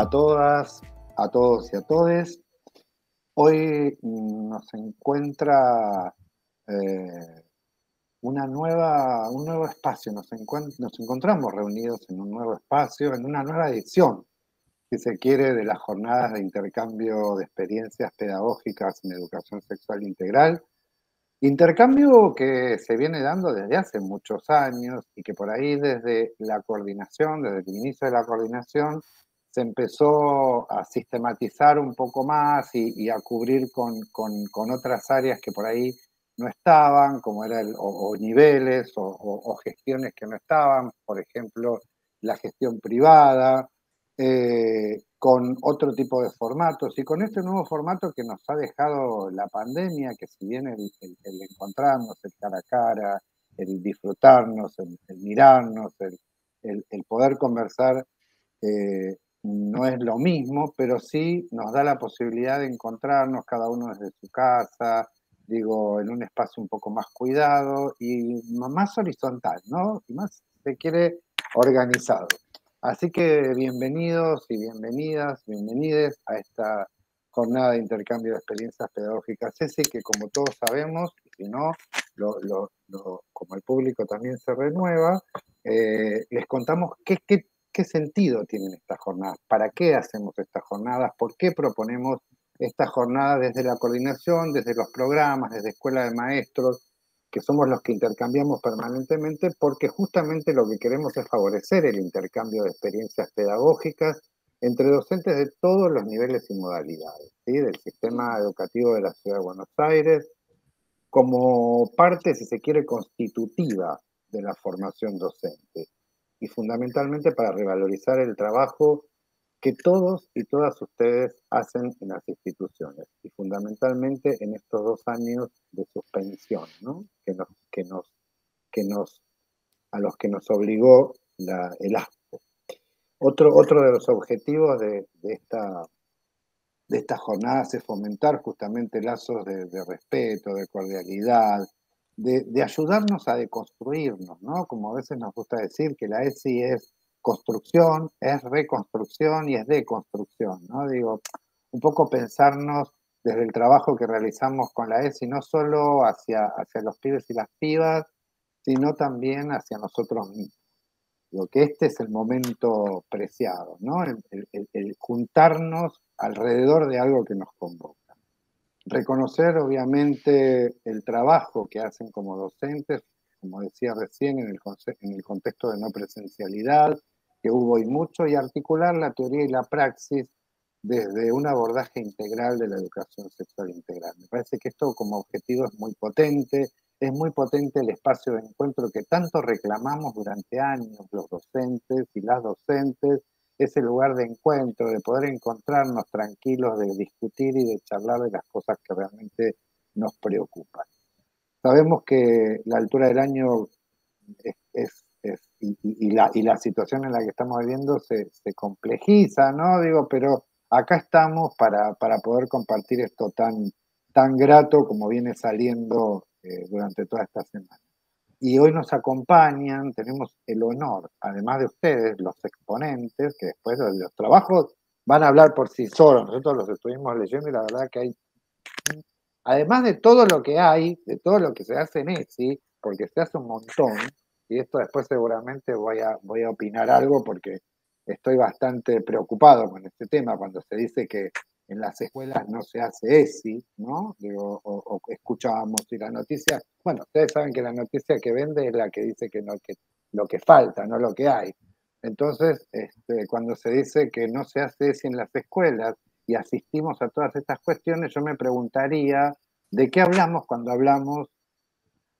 a todas, a todos y a todes. Hoy nos encuentra un nuevo espacio, nos encontramos reunidos en un nuevo espacio, en una nueva edición, si se quiere, de las jornadas de intercambio de experiencias pedagógicas en educación sexual integral. Intercambio que se viene dando desde hace muchos años y que por ahí desde la coordinación, desde el inicio de la coordinación, se empezó a sistematizar un poco más y a cubrir con otras áreas que por ahí no estaban, como era o niveles o gestiones que no estaban, por ejemplo, la gestión privada, con otro tipo de formatos y con este nuevo formato que nos ha dejado la pandemia, que si bien el encontrarnos, el cara a cara, el disfrutarnos, el mirarnos, el poder conversar, no es lo mismo, pero sí nos da la posibilidad de encontrarnos cada uno desde su casa, digo, en un espacio un poco más cuidado y más horizontal, ¿no? Y más, si se quiere, organizado. Así que bienvenidos y bienvenidas, bienvenides a esta jornada de intercambio de experiencias pedagógicas Ceci, que como todos sabemos, y si no, como el público también se renueva, les contamos qué sentido tienen estas jornadas, para qué hacemos estas jornadas, por qué proponemos estas jornadas desde la coordinación, desde los programas, desde Escuela de Maestros, que somos los que intercambiamos permanentemente, porque justamente lo que queremos es favorecer el intercambio de experiencias pedagógicas entre docentes de todos los niveles y modalidades, ¿sí? Del sistema educativo de la Ciudad de Buenos Aires, como parte, si se quiere, constitutiva de la formación docente y fundamentalmente para revalorizar el trabajo que todos y todas ustedes hacen en las instituciones y fundamentalmente en estos 2 años de suspensión, ¿no? A los que nos obligó el ASPO. Otro de los objetivos de estas jornadas es fomentar justamente lazos de respeto, de cordialidad, de ayudarnos a deconstruirnos, ¿no? Como a veces nos gusta decir que la ESI es construcción, es reconstrucción y es deconstrucción, ¿no? Digo, un poco pensarnos desde el trabajo que realizamos con la ESI, no solo hacia los pibes y las pibas, sino también hacia nosotros mismos. Digo que este es el momento preciado, ¿no? El juntarnos alrededor de algo que nos convoca. Reconocer, obviamente, el trabajo que hacen como docentes, como decía recién, en el contexto de no presencialidad, que hubo y mucho, y articular la teoría y la praxis desde un abordaje integral de la educación sexual integral. Me parece que esto como objetivo es muy potente el espacio de encuentro que tanto reclamamos durante años los docentes y las docentes, ese lugar de encuentro, de poder encontrarnos tranquilos, de discutir y de charlar de las cosas que realmente nos preocupan. Sabemos que la altura del año y la situación en la que estamos viviendo se complejiza, ¿no? Digo, pero acá estamos para poder compartir esto tan grato como viene saliendo durante toda esta semana. Y hoy nos acompañan, tenemos el honor, además de ustedes, los exponentes, que después de los trabajos van a hablar por sí solos. Nosotros los estuvimos leyendo y la verdad que hay, además de todo lo que hay, de todo lo que se hace en ESI, porque se hace un montón, y esto después seguramente voy a opinar algo porque estoy bastante preocupado con este tema, cuando se dice que en las escuelas no se hace ESI, ¿no? Digo, o escuchábamos y la noticia, bueno, ustedes saben que la noticia que vende es la que dice que, no, que lo que falta, no lo que hay. Entonces, cuando se dice que no se hace ESI en las escuelas y asistimos a todas estas cuestiones, yo me preguntaría de qué hablamos cuando hablamos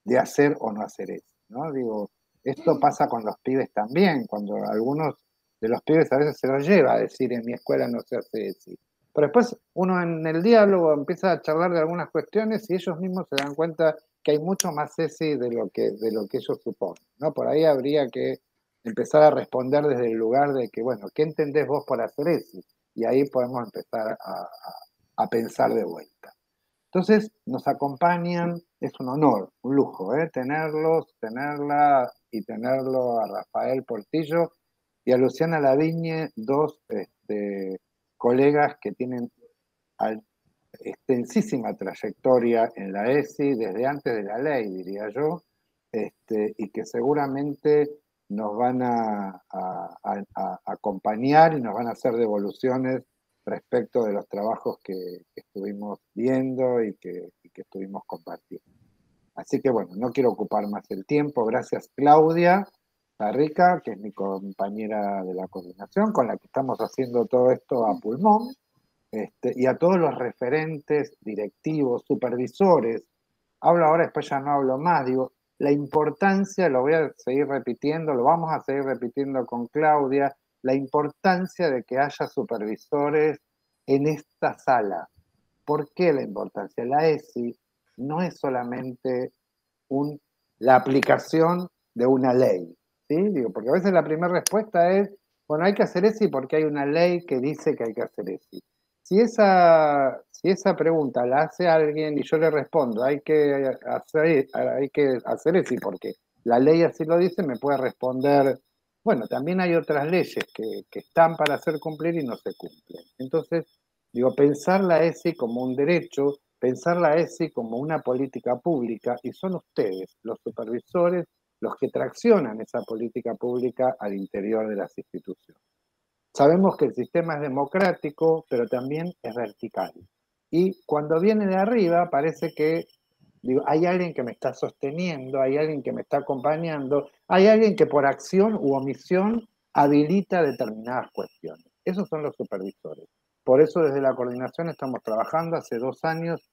de hacer o no hacer ESI, ¿no? Digo, esto pasa con los pibes también, cuando algunos de los pibes a veces se los lleva a decir en mi escuela no se hace ESI. Pero después uno en el diálogo empieza a charlar de algunas cuestiones y ellos mismos se dan cuenta que hay mucho más ESI de lo que ellos suponen, ¿no? Por ahí habría que empezar a responder desde el lugar de que, bueno, ¿qué entendés vos por hacer ESI? Y ahí podemos empezar a pensar de vuelta. Entonces nos acompañan, es un honor, un lujo, tenerlos, tenerla y tenerlo a Rafael Portillo y a Luciana Lavigne, dos colegas que tienen extensísima trayectoria en la ESI, desde antes de la ley, diría yo, y que seguramente nos van a acompañar y nos van a hacer devoluciones respecto de los trabajos que estuvimos viendo y que estuvimos compartiendo. Así que bueno, no quiero ocupar más el tiempo. Gracias, Claudia Tarrica, que es mi compañera de la coordinación, con la que estamos haciendo todo esto a pulmón, y a todos los referentes, directivos, supervisores. Hablo ahora, después ya no hablo más. Digo, la importancia, lo voy a seguir repitiendo, lo vamos a seguir repitiendo con Claudia, la importancia de que haya supervisores en esta sala. ¿Por qué la importancia? La ESI no es solamente la aplicación de una ley, ¿sí? Digo, porque a veces la primera respuesta es, bueno, hay que hacer ESI porque hay una ley que dice que hay que hacer ESI. Si esa pregunta la hace alguien y yo le respondo, hay que hacer ESI porque la ley así lo dice, me puede responder, bueno, también hay otras leyes que están para hacer cumplir y no se cumplen. Entonces, digo, pensar la ESI como un derecho, pensar la ESI como una política pública, y son ustedes, los supervisores, los que traccionan esa política pública al interior de las instituciones. Sabemos que el sistema es democrático, pero también es vertical. Y cuando viene de arriba, parece que digo, hay alguien que me está sosteniendo, hay alguien que me está acompañando, hay alguien que por acción u omisión habilita determinadas cuestiones. Esos son los supervisores. Por eso desde la coordinación estamos trabajando hace 2 años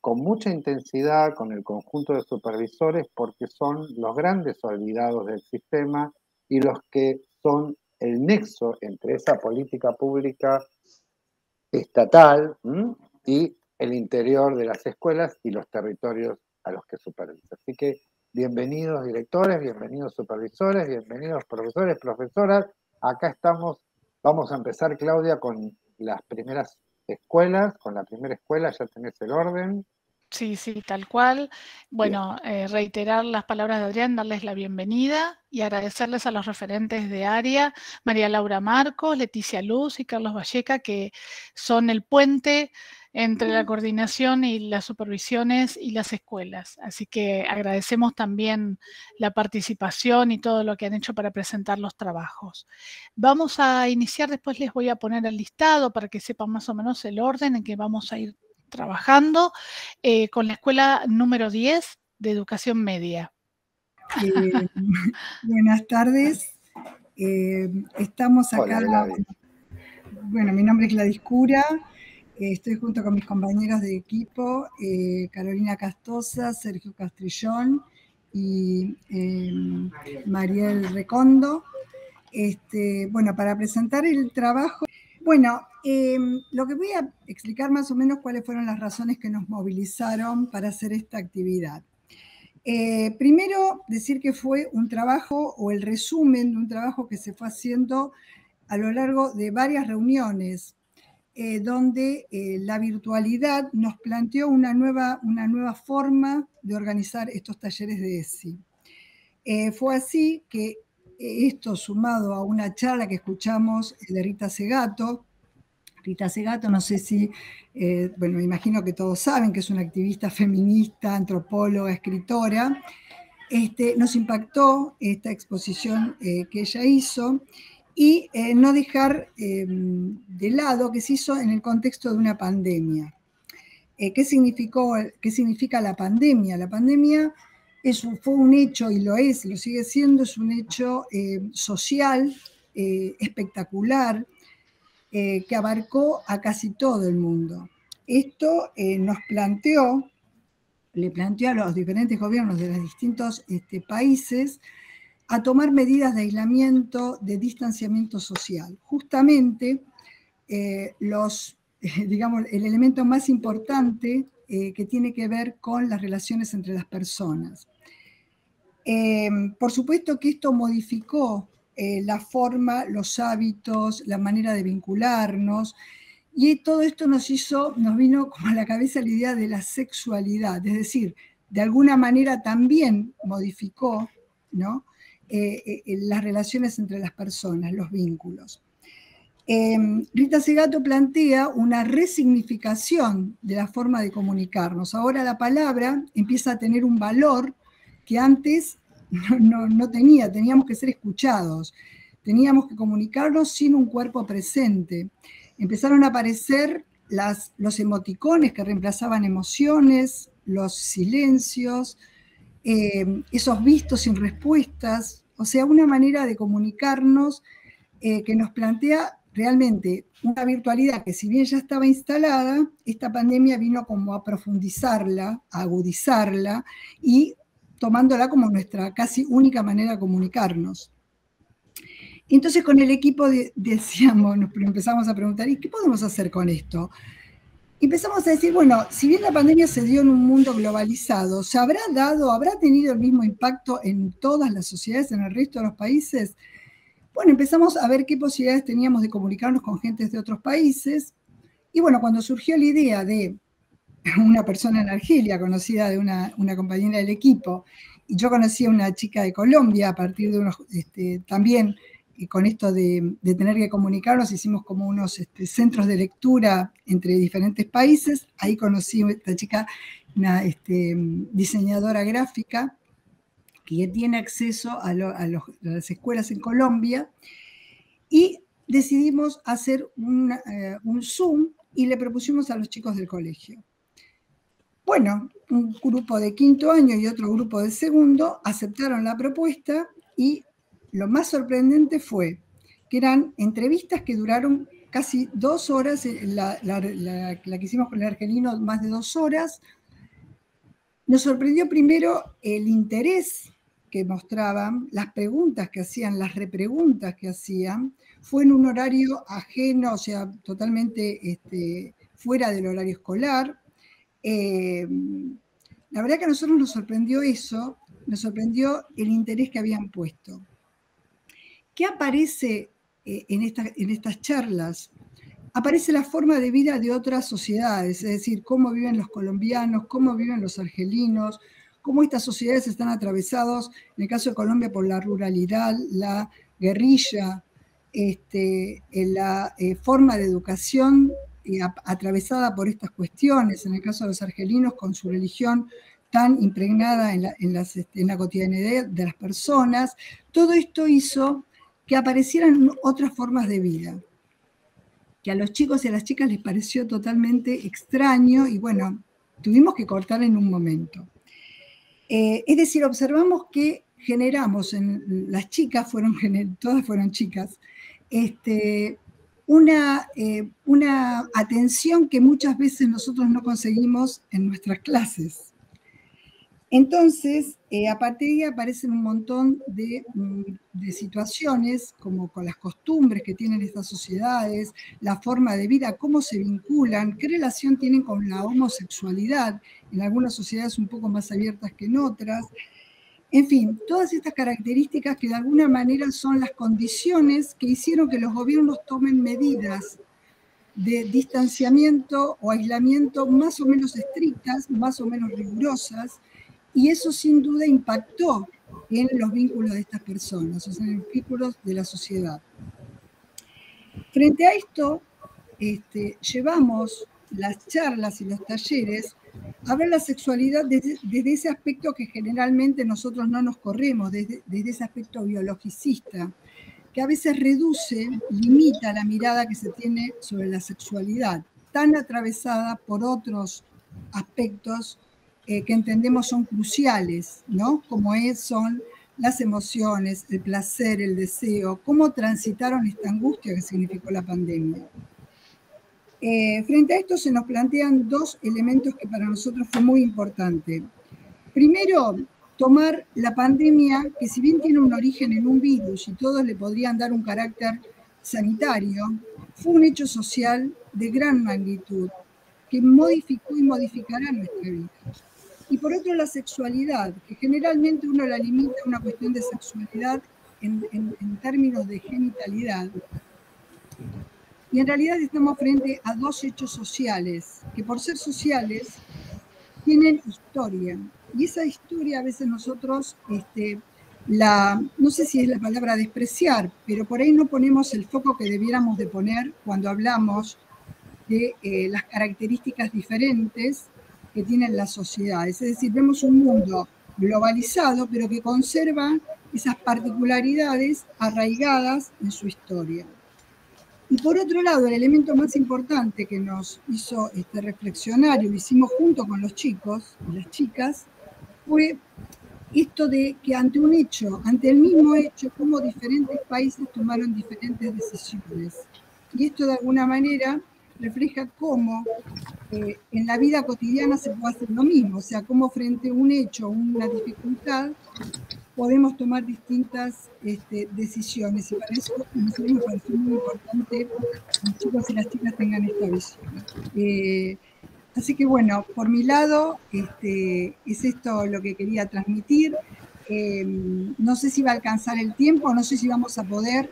con mucha intensidad con el conjunto de supervisores porque son los grandes olvidados del sistema y los que son el nexo entre esa política pública estatal y el interior de las escuelas y los territorios a los que supervisa. Así que bienvenidos directores, bienvenidos supervisores, bienvenidos profesores, profesoras. Acá estamos, vamos a empezar, Claudia, con las primeras escuelas, con la primera escuela, ya tenés el orden. Sí, sí, tal cual. Bueno, reiterar las palabras de Adrián, darles la bienvenida y agradecerles a los referentes de área, María Laura Marcos, Leticia Luz y Carlos Valleca, que son el puente entre la coordinación y las supervisiones y las escuelas. Así que agradecemos también la participación y todo lo que han hecho para presentar los trabajos. Vamos a iniciar, después les voy a poner el listado para que sepan más o menos el orden en que vamos a ir trabajando con la escuela número 10 de educación media. Buenas tardes. Estamos acá. Hola, bueno, mi nombre es Gladys Cura. Estoy junto con mis compañeros de equipo, Carolina Castosa, Sergio Castrillón y Mariel Recondo. Bueno, para presentar el trabajo. Bueno, lo que voy a explicar más o menos cuáles fueron las razones que nos movilizaron para hacer esta actividad. Primero, decir que fue un trabajo o el resumen de un trabajo que se fue haciendo a lo largo de varias reuniones, donde la virtualidad nos planteó una nueva forma de organizar estos talleres de ESI. Fue así que esto sumado a una charla que escuchamos de Rita Segato. Rita Segato, no sé si, bueno, me imagino que todos saben que es una activista feminista, antropóloga, escritora. Nos impactó esta exposición que ella hizo y no dejar de lado que se hizo en el contexto de una pandemia. ¿Qué significa la pandemia? La pandemia fue un hecho, y lo sigue siendo, es un hecho social espectacular que abarcó a casi todo el mundo. Esto le planteó a los diferentes gobiernos de los distintos países a tomar medidas de aislamiento, de distanciamiento social. Justamente digamos, el elemento más importante que tiene que ver con las relaciones entre las personas. Por supuesto que esto modificó la forma, los hábitos, la manera de vincularnos, y todo esto nos vino como a la cabeza la idea de la sexualidad, es decir, de alguna manera también modificó, ¿no?, las relaciones entre las personas, los vínculos. Rita Segato plantea una resignificación de la forma de comunicarnos. Ahora la palabra empieza a tener un valor que antes no tenía, teníamos que ser escuchados, teníamos que comunicarnos sin un cuerpo presente. Empezaron a aparecer los emoticones que reemplazaban emociones, los silencios, esos vistos sin respuestas, o sea, una manera de comunicarnos que nos plantea realmente una virtualidad que, si bien ya estaba instalada, esta pandemia vino como a profundizarla, a agudizarla y tomándola como nuestra casi única manera de comunicarnos. Entonces con el equipo decíamos, nos empezamos a preguntar, ¿y qué podemos hacer con esto? Empezamos a decir, bueno, si bien la pandemia se dio en un mundo globalizado, ¿se habrá tenido el mismo impacto en todas las sociedades, en el resto de los países? Bueno, empezamos a ver qué posibilidades teníamos de comunicarnos con gentes de otros países. Y bueno, cuando surgió la idea de una persona en Argelia, conocida de una compañera del equipo, y yo conocí a una chica de Colombia a partir de unos, también con esto de tener que comunicarnos, hicimos como unos centros de lectura entre diferentes países. Ahí conocí a esta chica, una diseñadora gráfica, que tiene acceso a las escuelas en Colombia, y decidimos hacer un Zoom y le propusimos a los chicos del colegio. Bueno, un grupo de quinto año y otro grupo de segundo aceptaron la propuesta, y lo más sorprendente fue que eran entrevistas que duraron casi 2 horas, la que hicimos con el argelino más de 2 horas. Nos sorprendió primero el interés que mostraban, las preguntas que hacían, las repreguntas que hacían. Fue en un horario ajeno, o sea, totalmente fuera del horario escolar. La verdad que a nosotros nos sorprendió eso, nos sorprendió el interés que habían puesto. ¿Qué aparece en estas charlas? Aparece la forma de vida de otras sociedades, es decir, cómo viven los colombianos, cómo viven los argelinos, cómo estas sociedades están atravesadas, en el caso de Colombia, por la ruralidad, la guerrilla, la forma de educación atravesada por estas cuestiones, en el caso de los argelinos, con su religión tan impregnada en la cotidianidad de las personas. Todo esto hizo que aparecieran otras formas de vida, que a los chicos y a las chicas les pareció totalmente extraño, y bueno, tuvimos que cortar en un momento. Es decir, observamos que generamos en las chicas, todas fueron chicas, una atención que muchas veces nosotros no conseguimos en nuestras clases. Entonces, a partir de ahí aparecen un montón de situaciones, como con las costumbres que tienen estas sociedades, la forma de vida, cómo se vinculan, qué relación tienen con la homosexualidad, en algunas sociedades un poco más abiertas que en otras. En fin, todas estas características que de alguna manera son las condiciones que hicieron que los gobiernos tomen medidas de distanciamiento o aislamiento más o menos estrictas, más o menos rigurosas, y eso sin duda impactó en los vínculos de estas personas, o sea, en los vínculos de la sociedad. Frente a esto, llevamos las charlas y los talleres a ver la sexualidad desde ese aspecto que generalmente nosotros no nos corremos, desde ese aspecto biologicista, que a veces reduce, limita la mirada que se tiene sobre la sexualidad, tan atravesada por otros aspectos que entendemos son cruciales, ¿no? Como son las emociones, el placer, el deseo, cómo transitaron esta angustia que significó la pandemia. Frente a esto se nos plantean 2 elementos que para nosotros fue muy importante. Primero, tomar la pandemia, que si bien tiene un origen en un virus y todos le podrían dar un carácter sanitario, fue un hecho social de gran magnitud que modificó y modificará nuestra vida. Y por otro, la sexualidad, que generalmente uno la limita a una cuestión de sexualidad en términos de genitalidad. Y en realidad estamos frente a 2 hechos sociales, que por ser sociales tienen historia. Y esa historia a veces nosotros no sé si es la palabra despreciar, pero por ahí no ponemos el foco que debiéramos de poner cuando hablamos de las características diferentes que tienen las sociedades. Es decir, vemos un mundo globalizado, pero que conserva esas particularidades arraigadas en su historia. Y por otro lado, el elemento más importante que nos hizo reflexionar, y lo hicimos junto con los chicos y las chicas, fue esto de que ante un hecho, ante el mismo hecho, cómo diferentes países tomaron diferentes decisiones. Y esto de alguna manera refleja cómo en la vida cotidiana se puede hacer lo mismo, o sea, cómo frente a un hecho, una dificultad, podemos tomar distintas decisiones. Y para eso me pareció muy importante que los chicos y las chicas tengan esta visión. Así que bueno, por mi lado, es esto lo que quería transmitir. No sé si va a alcanzar el tiempo, no sé si vamos a poder,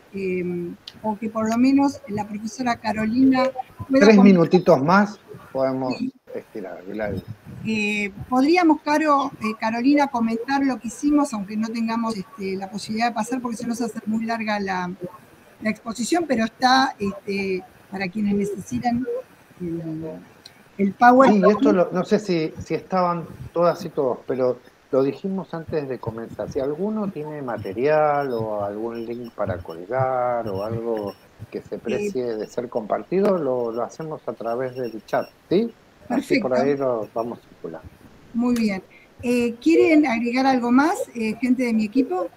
o que por lo menos la profesora Carolina pueda... 3 minutitos más podemos estirar, Gladys. Podríamos, Carolina, comentar lo que hicimos, aunque no tengamos la posibilidad de pasar, porque se nos hace muy larga la exposición, pero está para quienes necesitan el PowerPoint. Sí, esto no sé si estaban todas y todos, pero lo dijimos antes de comenzar. Si alguno tiene material o algún link para colgar o algo que se precie de ser compartido, lo hacemos a través del chat, ¿sí? Perfecto. Así por ahí lo vamos circulando. Muy bien. ¿Quieren agregar algo más, gente de mi equipo?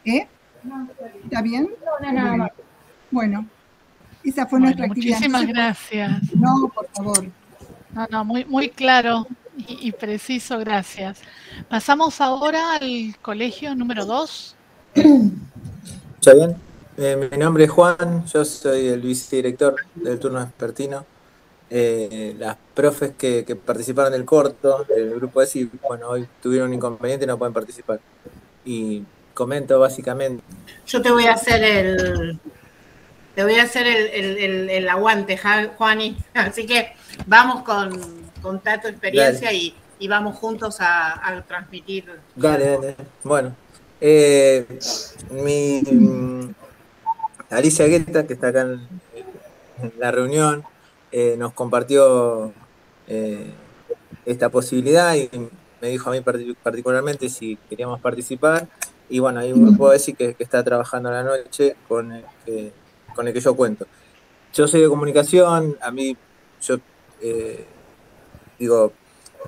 ¿Está bien? No. Bueno, esa fue nuestra actividad. Muchísimas gracias. No, por favor. No, muy claro y preciso, gracias. Pasamos ahora al colegio número 2. ¿Está bien? Mi nombre es Juan, yo soy el vicedirector del turno vespertino. Las profes que participaron del corto, del grupo ESI, bueno, hoy tuvieron un inconveniente y no pueden participar. Y comento básicamente. Yo te voy a hacer el aguante, Juani. Así que vamos con tu experiencia y vamos juntos a transmitir. Dale. Bueno, Alicia Guetta, que está acá en la reunión, nos compartió esta posibilidad y me dijo a mí particularmente si queríamos participar. Y bueno, hay un grupo de ESI que está trabajando a la noche con el que yo cuento. Yo soy de comunicación, a mí,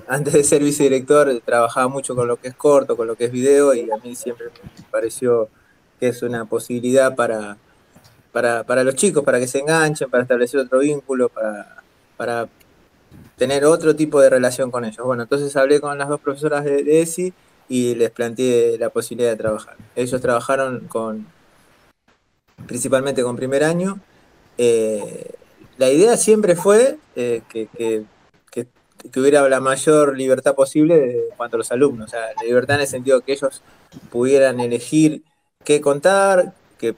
antes de ser vicedirector trabajaba mucho con lo que es corto, con lo que es video, y a mí siempre me pareció que es una posibilidad para los chicos, para que se enganchen, para establecer otro vínculo, para tener otro tipo de relación con ellos. Bueno, entonces hablé con las dos profesoras de ESI y les planteé la posibilidad de trabajar. Ellos trabajaron principalmente con primer año. La idea siempre fue que hubiera la mayor libertad posible en cuanto a los alumnos, o sea, la libertad en el sentido que ellos pudieran elegir qué contar, que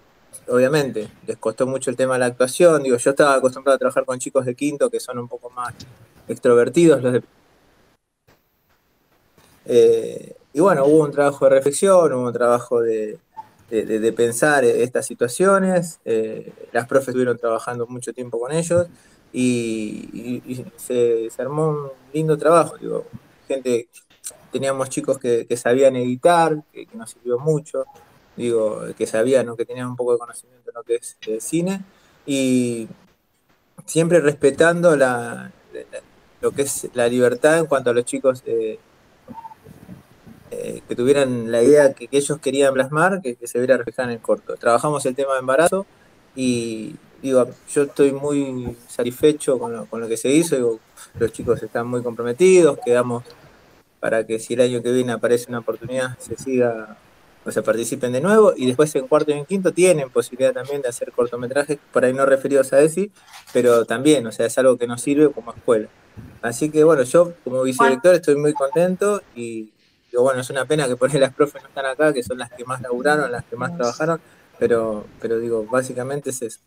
obviamente les costó mucho el tema de la actuación. Yo estaba acostumbrado a trabajar con chicos de quinto que son un poco más extrovertidos, y bueno, hubo un trabajo de reflexión, hubo un trabajo de pensar estas situaciones. Las profes estuvieron trabajando mucho tiempo con ellos y se armó un lindo trabajo. Teníamos chicos que sabían editar, que nos sirvió mucho, que sabían, ¿no?, que tenían un poco de conocimiento en lo que es cine, y siempre respetando lo que es la libertad en cuanto a los chicos que tuvieran la idea que ellos querían plasmar, que se viera reflejada en el corto. Trabajamos el tema de embarazo y yo estoy muy satisfecho con lo que se hizo. Los chicos están muy comprometidos, quedamos para que si el año que viene aparece una oportunidad se siga, o sea, participen de nuevo, y después en cuarto y en quinto tienen posibilidad también de hacer cortometrajes, por ahí no referidos a ESI, pero también, o sea, es algo que nos sirve como escuela. Así que bueno, yo como vicedirector estoy muy contento y bueno, es una pena que por ahí las profes no están acá, que son las que más laburaron, las que más trabajaron, pero básicamente es eso.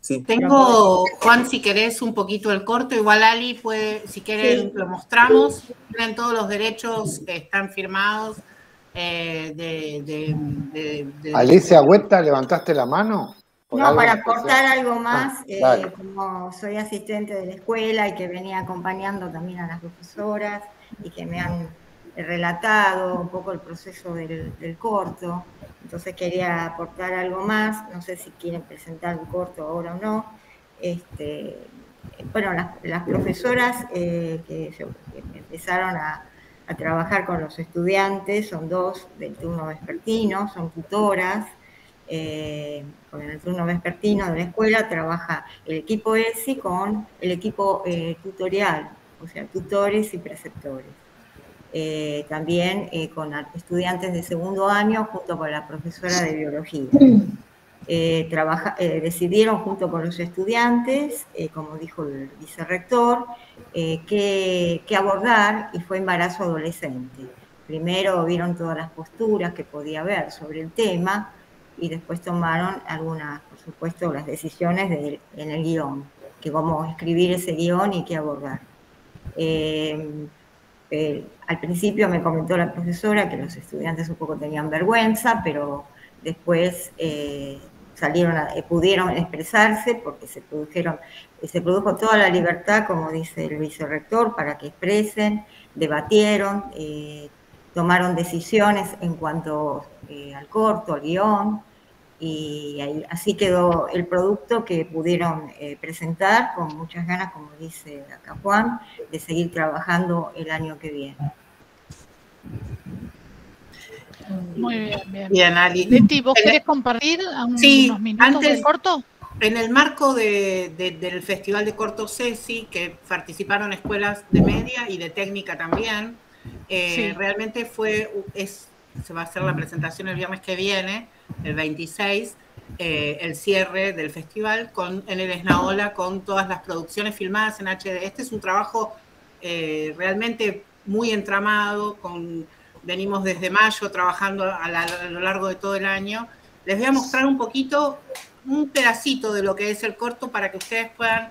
Sí. Tengo, Juan, si querés un poquito el corto, igual Ali puede, si quieren lo mostramos, tienen todos los derechos, están firmados, Alicia Huerta, ¿levantaste la mano? No, para aportar algo más, Dale. como soy asistente de la escuela y que venía acompañando también a las profesoras y que me han relatado un poco el proceso del corto, entonces quería aportar algo más, no sé si quieren presentar el corto ahora o no. Bueno, las profesoras que empezaron a trabajar con los estudiantes son dos del turno vespertino, son tutoras. Con el turno vespertino de la escuela trabaja el equipo ESI con el equipo tutorial, o sea, tutores y preceptores. También con estudiantes de segundo año junto con la profesora de biología. Decidieron junto con los estudiantes, como dijo el vicerrector, qué abordar, y fue embarazo adolescente. Primero vieron todas las posturas que podía haber sobre el tema y después tomaron algunas, por supuesto, las decisiones en el guión, que cómo escribir ese guión y qué abordar. Al principio me comentó la profesora que los estudiantes un poco tenían vergüenza, pero después pudieron expresarse porque se produjo toda la libertad, como dice el vicerrector, para que expresen, debatieron, tomaron decisiones en cuanto al corto, al guión, y así quedó el producto que pudieron presentar con muchas ganas, como dice acá Juan, de seguir trabajando el año que viene. Muy bien, bien. Bien, Ali. Leti, ¿vos querés compartir unos minutos del corto? En el marco del Festival de Corto CESI, que participaron escuelas de media y de técnica también, sí. Realmente se va a hacer la presentación el viernes que viene, el 26, el cierre del festival en el Esnaola con todas las producciones filmadas en HD. Este es un trabajo realmente muy entramado, venimos desde mayo trabajando a lo largo de todo el año. Les voy a mostrar un pedacito de lo que es el corto para que ustedes puedan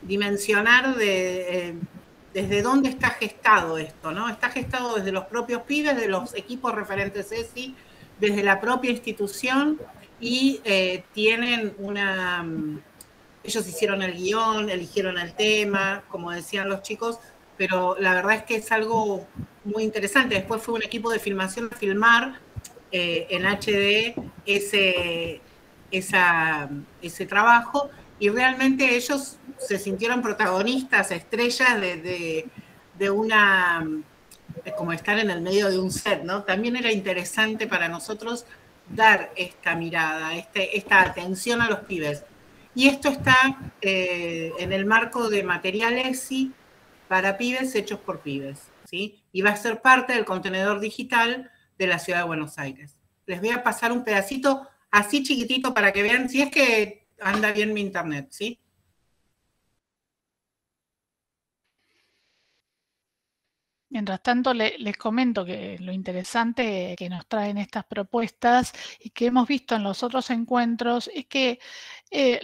dimensionar desde dónde está gestado esto, ¿no? Está gestado desde los propios pibes, de los equipos referentes ESI, desde la propia institución, y tienen ellos hicieron el guión, eligieron el tema, como decían los chicos, pero la verdad es que es algo muy interesante. Después fue un equipo de filmación a filmar en HD ese trabajo, y realmente ellos se sintieron protagonistas, estrellas de como estar en el medio de un set, ¿no? También era interesante para nosotros dar esta mirada, esta atención a los pibes. Y esto está en el marco de material ESI para pibes hechos por pibes, ¿sí? Y va a ser parte del contenedor digital de la Ciudad de Buenos Aires. Les voy a pasar un pedacito así chiquitito para que vean, si es que anda bien mi internet, ¿sí? Mientras tanto, les comento que lo interesante que nos traen estas propuestas y que hemos visto en los otros encuentros es que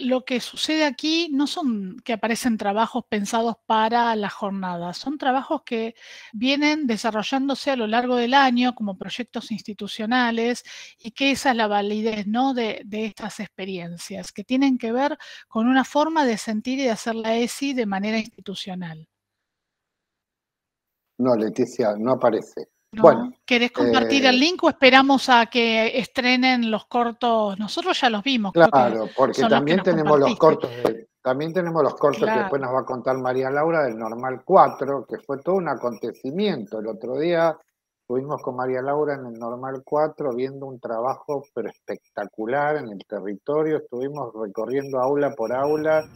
lo que sucede aquí no son que aparecen trabajos pensados para la jornada, son trabajos que vienen desarrollándose a lo largo del año como proyectos institucionales, y que esa es la validez, ¿no?, de estas experiencias, que tienen que ver con una forma de sentir y de hacer la ESI de manera institucional. No, Leticia, no aparece. ¿No? Bueno, ¿Querés compartir el link o esperamos a que estrenen los cortos? Nosotros ya los vimos. Claro, porque también tenemos los cortos, claro, que después nos va a contar María Laura del Normal 4, que fue todo un acontecimiento. El otro día estuvimos con María Laura en el Normal 4 viendo un trabajo pero espectacular en el territorio. Estuvimos recorriendo aula por aula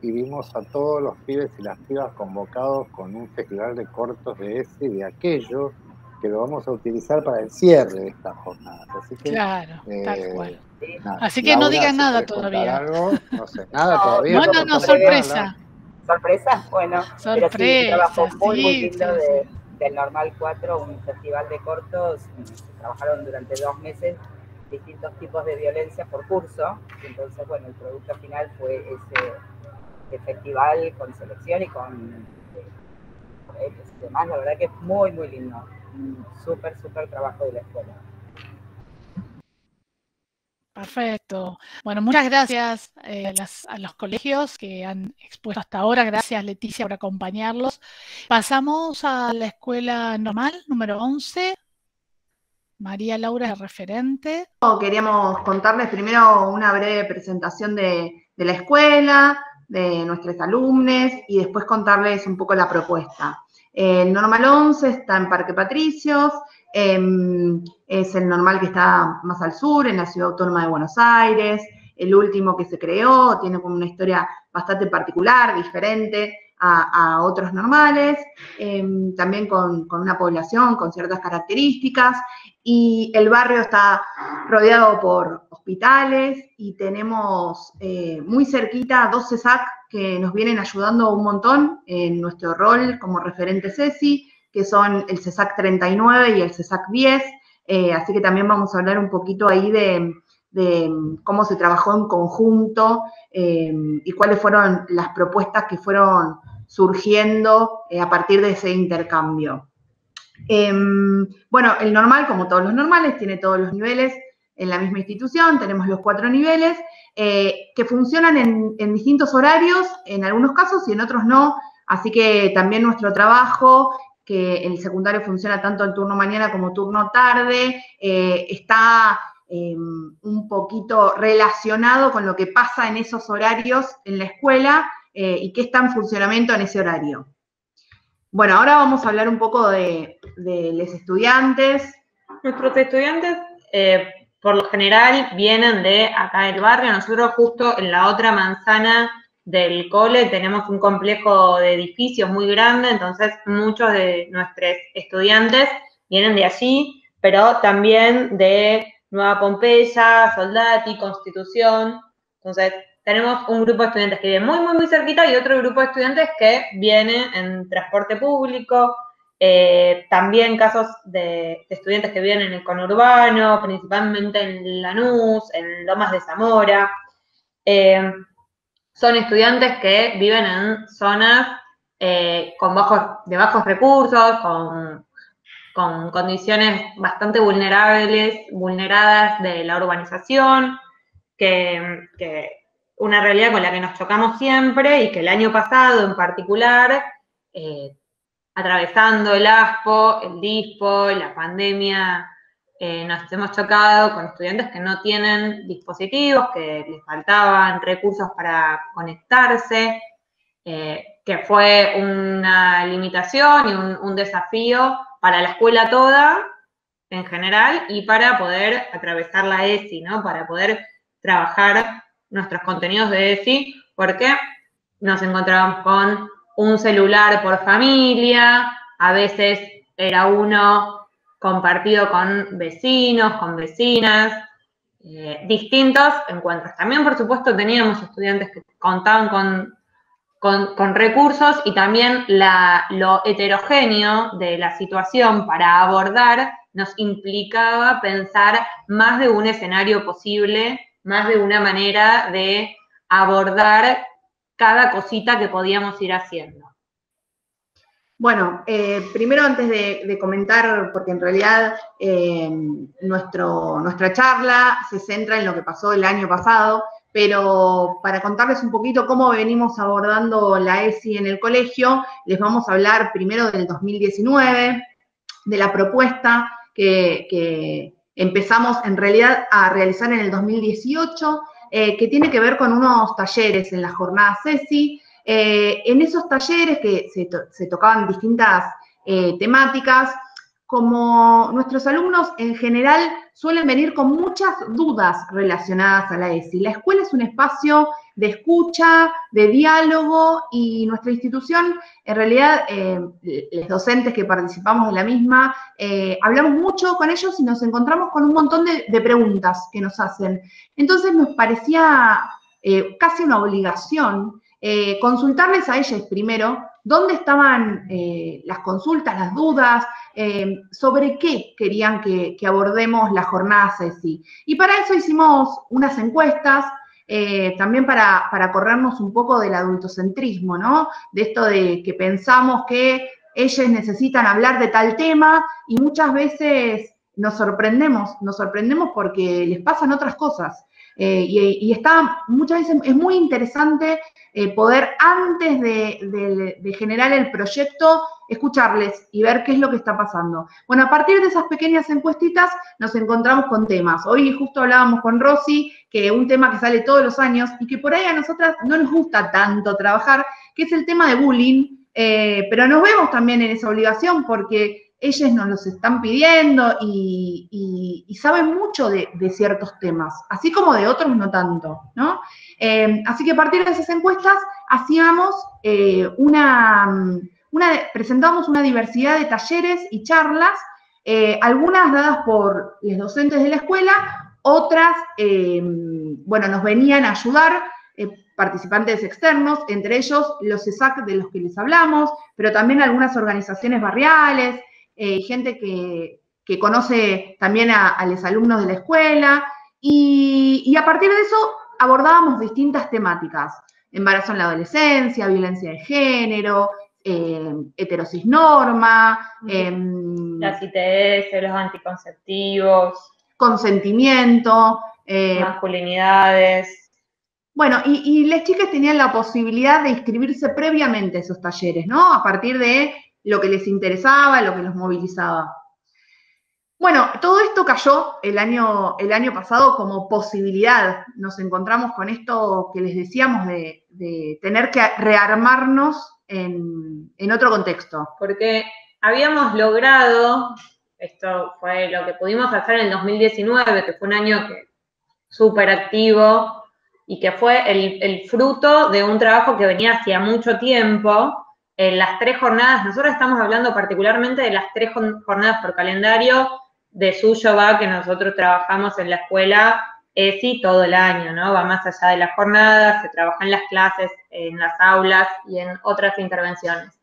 y vimos a todos los pibes y las pibas convocados con un festival de cortos de ese y de aquello, que lo vamos a utilizar para el cierre de esta jornada. Así que, claro, tal cual. Nada, así que Laura, no digan si nada todavía. Algo, no sé, nada todavía. No, sorpresa. ¿Sorpresa? Bueno, pero sí, un trabajo muy lindo sí. del Normal 4, un festival de cortos. Trabajaron durante 2 meses distintos tipos de violencia por curso. Entonces, bueno, el producto final fue ese festival con selección y con demás. La verdad que es muy, muy lindo. un súper trabajo de la escuela. Perfecto. Bueno, muchas gracias a los colegios que han expuesto hasta ahora. Gracias, Leticia, por acompañarlos. Pasamos a la escuela normal, número 11. María Laura, referente. Queríamos contarles primero una breve presentación de la escuela, de nuestros alumnos, y después contarles un poco la propuesta. El Normal 11 está en Parque Patricios, es el normal que está más al sur, en la Ciudad Autónoma de Buenos Aires, el último que se creó, tiene como una historia bastante particular, diferente a otros normales, también con una población con ciertas características, y el barrio está rodeado por hospitales y tenemos muy cerquita 2 CESAC que nos vienen ayudando un montón en nuestro rol como referente CESI, que son el CESAC 39 y el CESAC 10, así que también vamos a hablar un poquito ahí de cómo se trabajó en conjunto y cuáles fueron las propuestas que fueron surgiendo a partir de ese intercambio. Bueno, el normal, como todos los normales, tiene todos los niveles en la misma institución, tenemos los 4 niveles, que funcionan en distintos horarios, en algunos casos y en otros no, así que también nuestro trabajo, que el secundario funciona tanto en turno mañana como turno tarde, está un poquito relacionado con lo que pasa en esos horarios en la escuela y qué está en funcionamiento en ese horario. Bueno, ahora vamos a hablar un poco de los estudiantes. Nuestros estudiantes, por lo general, vienen de acá del barrio. Nosotros justo en la otra manzana del cole tenemos un complejo de edificios muy grande, entonces muchos de nuestros estudiantes vienen de allí, pero también de Nueva Pompeya, Soldati, Constitución. Entonces, tenemos un grupo de estudiantes que viven muy cerquita y otro grupo de estudiantes que vienen en transporte público. También casos de estudiantes que viven en el conurbano, principalmente en Lanús, en Lomas de Zamora. Son estudiantes que viven en zonas de bajos recursos, con condiciones bastante vulneradas de la urbanización, que una realidad con la que nos chocamos siempre y que el año pasado en particular, atravesando el ASPO, el DISPO, la pandemia, nos hemos chocado con estudiantes que no tienen dispositivos, que les faltaban recursos para conectarse, que fue una limitación y un desafío para la escuela toda en general y para poder atravesar la ESI, ¿no? Para poder trabajar nuestros contenidos de ESI, porque nos encontrábamos con un celular por familia, a veces era uno compartido con vecinos, con vecinas, distintos encuentros. También, por supuesto, teníamos estudiantes que contaban con recursos y también lo heterogéneo de la situación para abordar nos implicaba pensar más de un escenario posible, más de una manera de abordar cada cosita que podíamos ir haciendo. Bueno, primero antes de comentar, porque en realidad nuestra charla se centra en lo que pasó el año pasado, pero para contarles un poquito cómo venimos abordando la ESI en el colegio, les vamos a hablar primero del 2019, de la propuesta que empezamos en realidad a realizar en el 2018, que tiene que ver con unos talleres en la jornada CESI. En esos talleres que se tocaban distintas temáticas, como nuestros alumnos en general suelen venir con muchas dudas relacionadas a la ESI. La escuela es un espacio de escucha, de diálogo, y nuestra institución, en realidad, los docentes que participamos de la misma, hablamos mucho con ellos y nos encontramos con un montón de preguntas que nos hacen. Entonces nos parecía casi una obligación consultarles a ellos primero dónde estaban las consultas, las dudas, sobre qué querían que abordemos la jornada CESI. Y para eso hicimos unas encuestas, también para corrernos un poco del adultocentrismo, ¿no? De esto de que pensamos que ellos necesitan hablar de tal tema y muchas veces nos sorprendemos porque les pasan otras cosas. Y está, muchas veces es muy interesante poder, antes de generar el proyecto, escucharles y ver qué es lo que está pasando. Bueno, a partir de esas pequeñas encuestitas nos encontramos con temas. Hoy justo hablábamos con Rosy, que un tema que sale todos los años y que por ahí a nosotras no nos gusta tanto trabajar, que es el tema de bullying, pero nos vemos también en esa obligación porque ellos nos los están pidiendo y saben mucho de ciertos temas, así como de otros no tanto, ¿no? Así que a partir de esas encuestas hacíamos presentábamos una diversidad de talleres y charlas, algunas dadas por los docentes de la escuela, otras, bueno, nos venían a ayudar participantes externos, entre ellos los ESAC de los que les hablamos, pero también algunas organizaciones barriales, gente que conoce también a los alumnos de la escuela, y a partir de eso abordábamos distintas temáticas: embarazo en la adolescencia, violencia de género, heterocisnorma, las ITS, los anticonceptivos, consentimiento, masculinidades. Bueno, y las chicas tenían la posibilidad de inscribirse previamente a esos talleres, ¿no? A partir de lo que les interesaba, lo que los movilizaba. Bueno, todo esto cayó el año pasado como posibilidad. Nos encontramos con esto que les decíamos de tener que rearmarnos en otro contexto. Porque habíamos logrado, esto fue lo que pudimos hacer en el 2019, que fue un año súper activo y que fue el fruto de un trabajo que venía hacía mucho tiempo. En las 3 jornadas, nosotros estamos hablando particularmente de las 3 jornadas por calendario de Suyo Va, que nosotros trabajamos en la escuela ESI todo el año, ¿no? Va más allá de las jornadas, se trabaja en las clases, en las aulas y en otras intervenciones.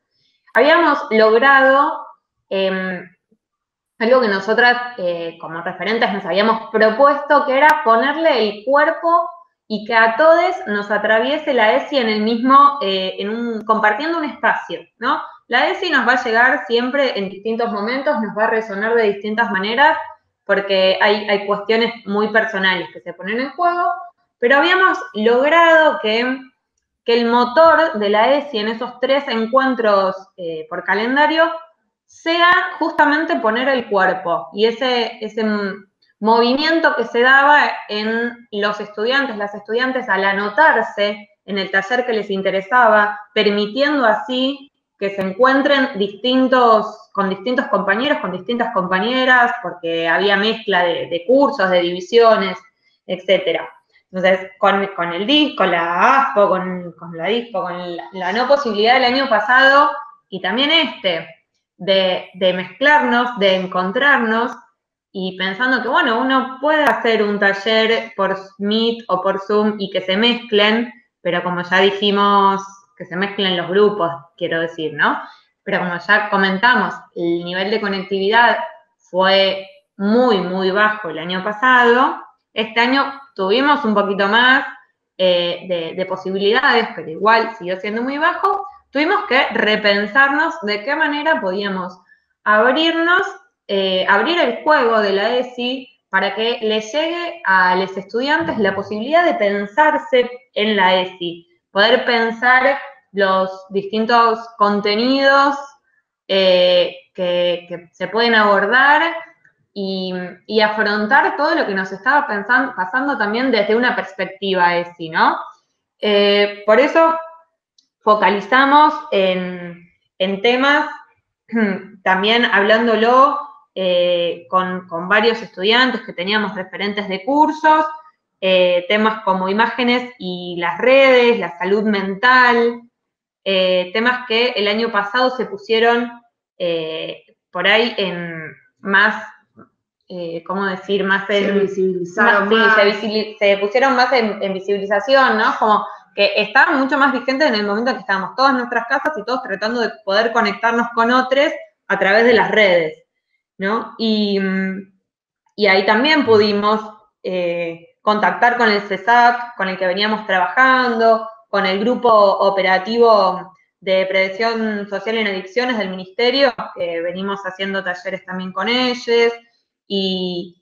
Habíamos logrado algo que nosotras como referentes nos habíamos propuesto, que era ponerle el cuerpo y que a todos nos atraviese la ESI en el mismo, compartiendo un espacio, ¿no? La ESI nos va a llegar siempre en distintos momentos, nos va a resonar de distintas maneras, porque hay cuestiones muy personales que se ponen en juego, pero habíamos logrado que el motor de la ESI en esos 3 encuentros por calendario sea justamente poner el cuerpo, y ese movimiento que se daba en los estudiantes, las estudiantes, al anotarse en el taller que les interesaba, permitiendo así que se encuentren con distintos compañeros, con distintas compañeras, porque había mezcla de cursos, de divisiones, etcétera. Entonces, con el DIS, con la ASPO, con la DISPO, con la no posibilidad del año pasado, y también de mezclarnos, de encontrarnos, y pensando que, bueno, uno puede hacer un taller por Meet o por Zoom y que se mezclen, pero como ya dijimos, que se mezclen los grupos, quiero decir, ¿no? Pero como ya comentamos, el nivel de conectividad fue muy, muy bajo el año pasado. Este año tuvimos un poquito más de posibilidades, pero igual siguió siendo muy bajo. Tuvimos que repensarnos de qué manera podíamos abrir el juego de la ESI para que les llegue a los estudiantes la posibilidad de pensarse en la ESI, poder pensar los distintos contenidos que se pueden abordar y afrontar todo lo que nos estaba pasando también desde una perspectiva ESI, ¿no? Por eso focalizamos en temas, también hablándolo con varios estudiantes que teníamos referentes de cursos, temas como imágenes y las redes, la salud mental, temas que el año pasado se pusieron por ahí en más, ¿cómo decir? Más en... Se visibilizaron más. Sí, se pusieron más en visibilización, ¿no? Como que estaban mucho más vigentes en el momento en que estábamos todas en nuestras casas y todos tratando de poder conectarnos con otros a través de las redes, ¿no? Y ahí también pudimos contactar con el CESAC, con el que veníamos trabajando, con el grupo operativo de Prevención Social en Adicciones del Ministerio, que venimos haciendo talleres también con ellos, y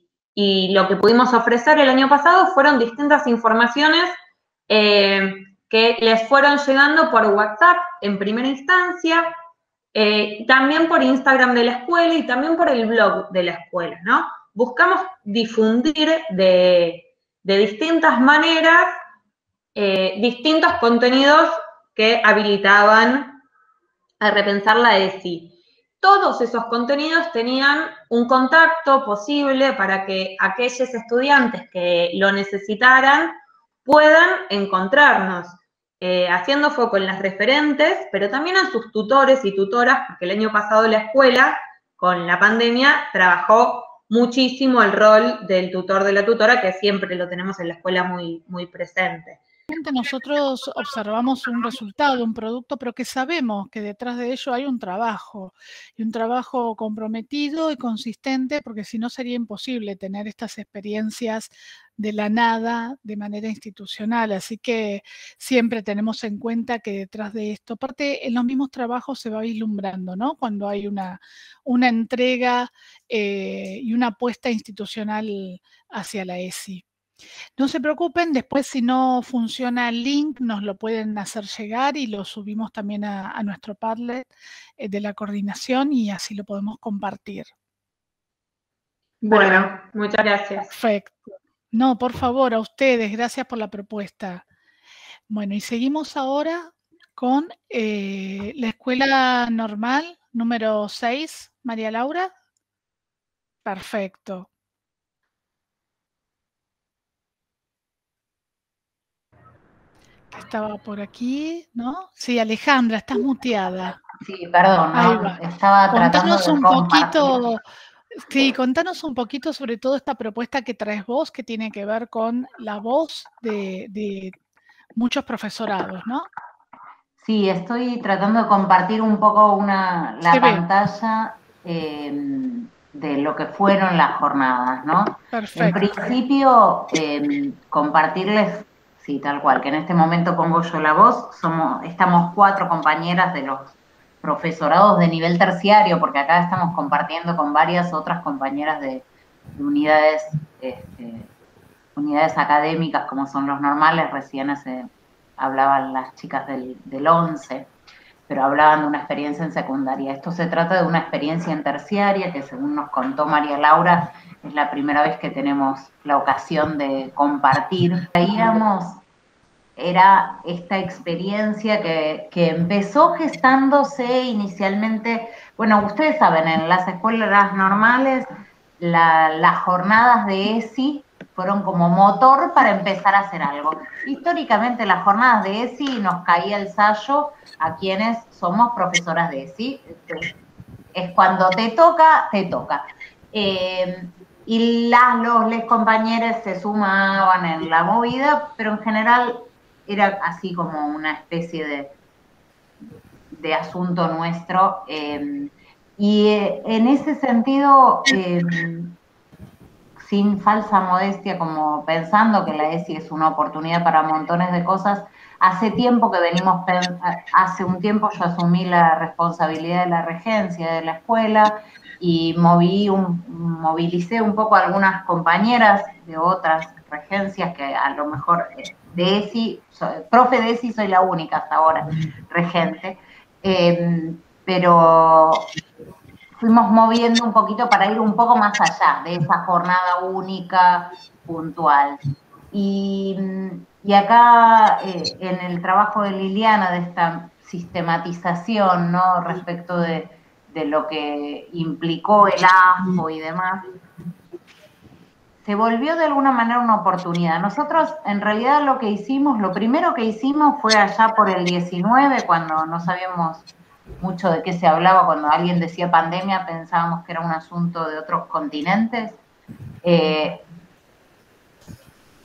lo que pudimos ofrecer el año pasado fueron distintas informaciones que les fueron llegando por WhatsApp en primera instancia, también por Instagram de la escuela y también por el blog de la escuela, ¿no? Buscamos difundir de distintas maneras distintos contenidos que habilitaban a repensar la ESI. Todos esos contenidos tenían un contacto posible para que aquellos estudiantes que lo necesitaran puedan encontrarnos, haciendo foco en las referentes, pero también en sus tutores y tutoras, porque el año pasado la escuela, con la pandemia, trabajó muchísimo el rol del tutor de la tutora, que siempre lo tenemos en la escuela muy, muy presente. Nosotros observamos un resultado, un producto, pero que sabemos que detrás de ello hay un trabajo, y un trabajo comprometido y consistente, porque si no sería imposible tener estas experiencias de la nada de manera institucional. Así que siempre tenemos en cuenta que detrás de esto, aparte en los mismos trabajos se va vislumbrando, ¿no? Cuando hay una entrega y una apuesta institucional hacia la ESI. No se preocupen, después si no funciona el link nos lo pueden hacer llegar y lo subimos también a nuestro Padlet de la coordinación y así lo podemos compartir. Bueno, muchas gracias. Perfecto. No, por favor, a ustedes, gracias por la propuesta. Bueno, y seguimos ahora con la escuela normal, número 6, María Laura. Perfecto. Estaba por aquí, ¿no? Sí, Alejandra, estás muteada. Sí, perdón, ¿no? Estaba tratando de compartir. Sí, contanos un poquito sobre todo esta propuesta que traes vos, que tiene que ver con la voz de muchos profesorados, ¿no? Sí, estoy tratando de compartir un poco la pantalla de lo que fueron las jornadas, ¿no? Perfecto. En principio, compartirles, sí, tal cual, que en este momento pongo yo la voz, estamos 4 compañeras de los profesorados de nivel terciario, porque acá estamos compartiendo con varias otras compañeras de unidades académicas como son los normales. Recién hablaban las chicas del 11, pero hablaban de una experiencia en secundaria. Esto se trata de una experiencia en terciaria que, según nos contó María Laura, es la primera vez que tenemos la ocasión de compartir. Era esta experiencia que empezó gestándose inicialmente. Bueno, ustedes saben, en las escuelas normales, las jornadas de ESI fueron como motor para empezar a hacer algo. Históricamente, las jornadas de ESI nos caía el sayo a quienes somos profesoras de ESI. Es cuando te toca, te toca. Y los compañeros se sumaban en la movida, pero en general era así como una especie de asunto nuestro. Y en ese sentido, sin falsa modestia, como pensando que la ESI es una oportunidad para montones de cosas, hace un tiempo yo asumí la responsabilidad de la regencia de la escuela y movilicé un poco a algunas compañeras de otras regencias que a lo mejor de ESI, profe de ESI soy la única hasta ahora regente, pero fuimos moviendo un poquito para ir un poco más allá de esa jornada única, puntual. Y acá, en el trabajo de Liliana, de esta sistematización, ¿no?, respecto de lo que implicó el ASPO y demás, se volvió de alguna manera una oportunidad. Nosotros, en realidad, lo primero que hicimos fue allá por el 19, cuando no sabíamos mucho de qué se hablaba. Cuando alguien decía pandemia, pensábamos que era un asunto de otros continentes.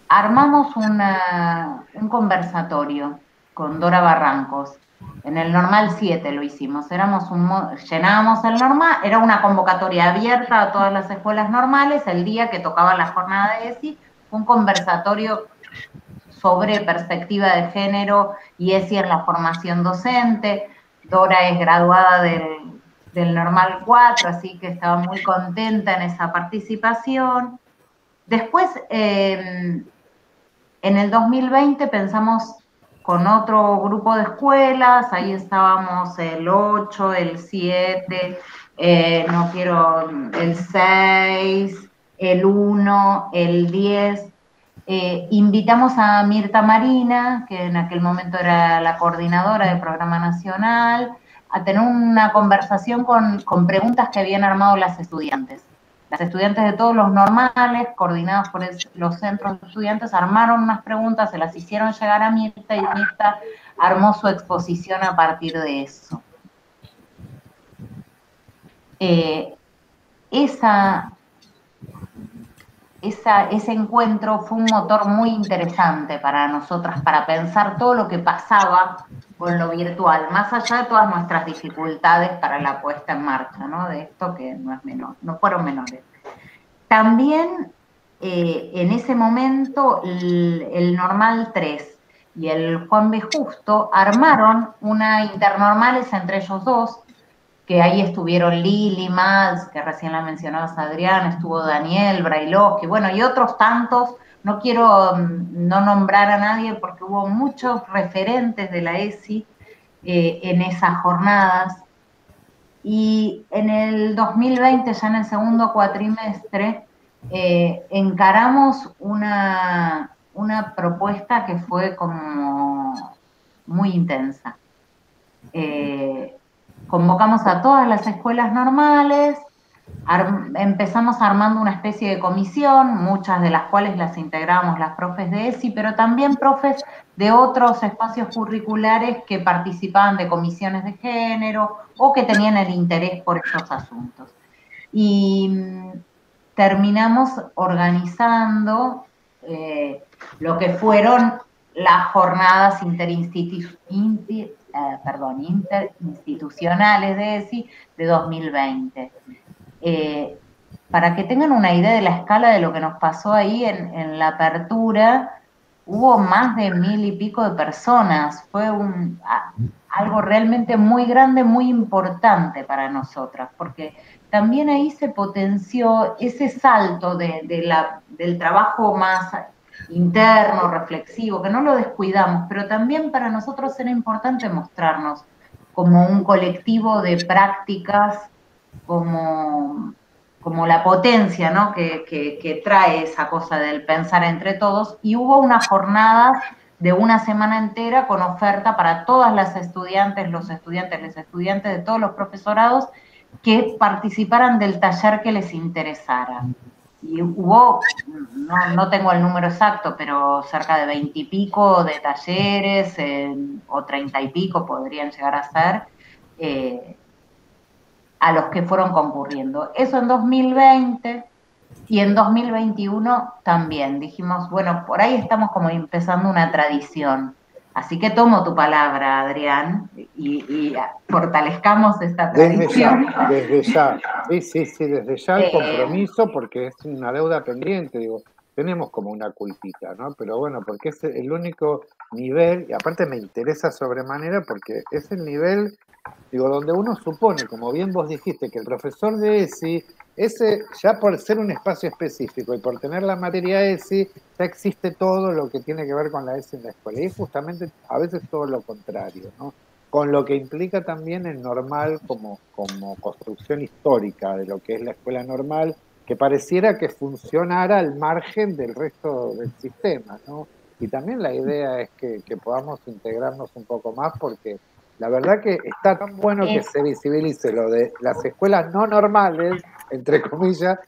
Armamos un conversatorio con Dora Barrancos. En el Normal 7 lo hicimos. Llenábamos el normal, era una convocatoria abierta a todas las escuelas normales. El día que tocaba la jornada de ESI, un conversatorio sobre perspectiva de género y ESI en la formación docente. Dora es graduada del Normal 4, así que estaba muy contenta en esa participación. Después, en el 2020 pensamos con otro grupo de escuelas, ahí estábamos el 8, el 7, el 6, el 1, el 10. Invitamos a Mirta Marina, que en aquel momento era la coordinadora del programa nacional, a tener una conversación con preguntas que habían armado las estudiantes. Las estudiantes de todos los normales, coordinados por los centros de estudiantes, armaron unas preguntas, se las hicieron llegar a Mirta y Mirta armó su exposición a partir de eso. Ese encuentro fue un motor muy interesante para nosotras, para pensar todo lo que pasaba con lo virtual, más allá de todas nuestras dificultades para la puesta en marcha, ¿no? De esto que no es menor, no fueron menores. También en ese momento el Normal 3 y el Juan B. Justo armaron una internormales entre ellos dos, que ahí estuvieron Lili, Mads, que recién la mencionabas Adrián, estuvo Daniel, Brailovsky, bueno, y otros tantos. No quiero no nombrar a nadie porque hubo muchos referentes de la ESI en esas jornadas. Y en el 2020, ya en el segundo cuatrimestre, encaramos una propuesta que fue como muy intensa. Convocamos a todas las escuelas normales, empezamos armando una especie de comisión, muchas de las cuales las integramos las profes de ESI, pero también profes de otros espacios curriculares que participaban de comisiones de género o que tenían el interés por esos asuntos. Y terminamos organizando lo que fueron las jornadas interinstitucionales de ESI de 2020. Para que tengan una idea de la escala de lo que nos pasó ahí en la apertura, hubo más de 1000 y pico de personas. Fue algo realmente muy grande, muy importante para nosotras, porque también ahí se potenció ese salto del trabajo más interno, reflexivo, que no lo descuidamos, pero también para nosotros era importante mostrarnos como un colectivo de prácticas, como la potencia, ¿no? que trae esa cosa del pensar entre todos, y hubo una jornada de una semana entera con oferta para todas las estudiantes, los estudiantes, las estudiantes de todos los profesorados que participaran del taller que les interesara. Y hubo, no tengo el número exacto, pero cerca de 20 y pico de talleres, o 30 y pico podrían llegar a ser, a los que fueron concurriendo. Eso en 2020, y en 2021 también. Dijimos, bueno, por ahí estamos como empezando una tradición. Así que tomo tu palabra, Adrián, y fortalezcamos esta tradición. Desde ya. Sí, desde ya el compromiso, porque es una deuda pendiente, digo, tenemos como una culpita, ¿no? Pero bueno, porque es el único nivel, y aparte me interesa sobremanera porque es el nivel, digo, donde uno supone, como bien vos dijiste, que el profesor de ESI, ese ya por ser un espacio específico y por tener la materia ESI, ya existe todo lo que tiene que ver con la ESI en la escuela. Y es justamente a veces todo lo contrario, ¿no? Con lo que implica también el normal como construcción histórica de lo que es la escuela normal, que pareciera que funcionara al margen del resto del sistema, ¿no? Y también la idea es que podamos integrarnos un poco más, porque la verdad que está tan bueno que se visibilice lo de las escuelas no normales, entre comillas,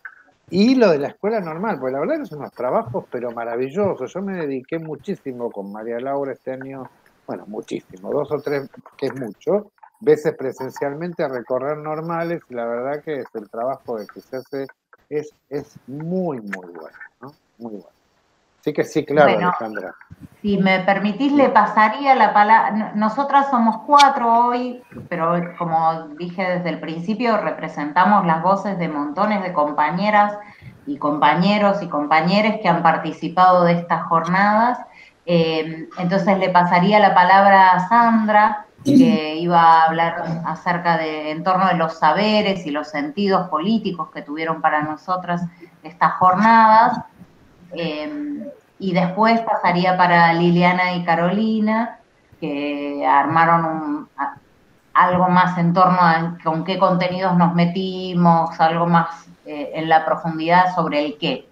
y lo de la escuela normal, porque la verdad que son unos trabajos pero maravillosos. Yo me dediqué muchísimo con María Laura este año, bueno, muchísimo, 2 o 3, que es mucho, veces presencialmente a recorrer normales, y la verdad que el trabajo que se hace es muy, muy bueno, ¿no? Muy bueno. Así que sí, claro, bueno, Alejandra. Si me permitís, le pasaría la palabra. Nosotras somos 4 hoy, pero como dije desde el principio, representamos las voces de montones de compañeras y compañeros y compañeres que han participado de estas jornadas. Entonces le pasaría la palabra a Sandra que iba a hablar acerca en torno de los saberes y los sentidos políticos que tuvieron para nosotras estas jornadas. Y después pasaría para Liliana y Carolina, que armaron algo más en torno a con qué contenidos nos metimos, algo más en la profundidad sobre el qué.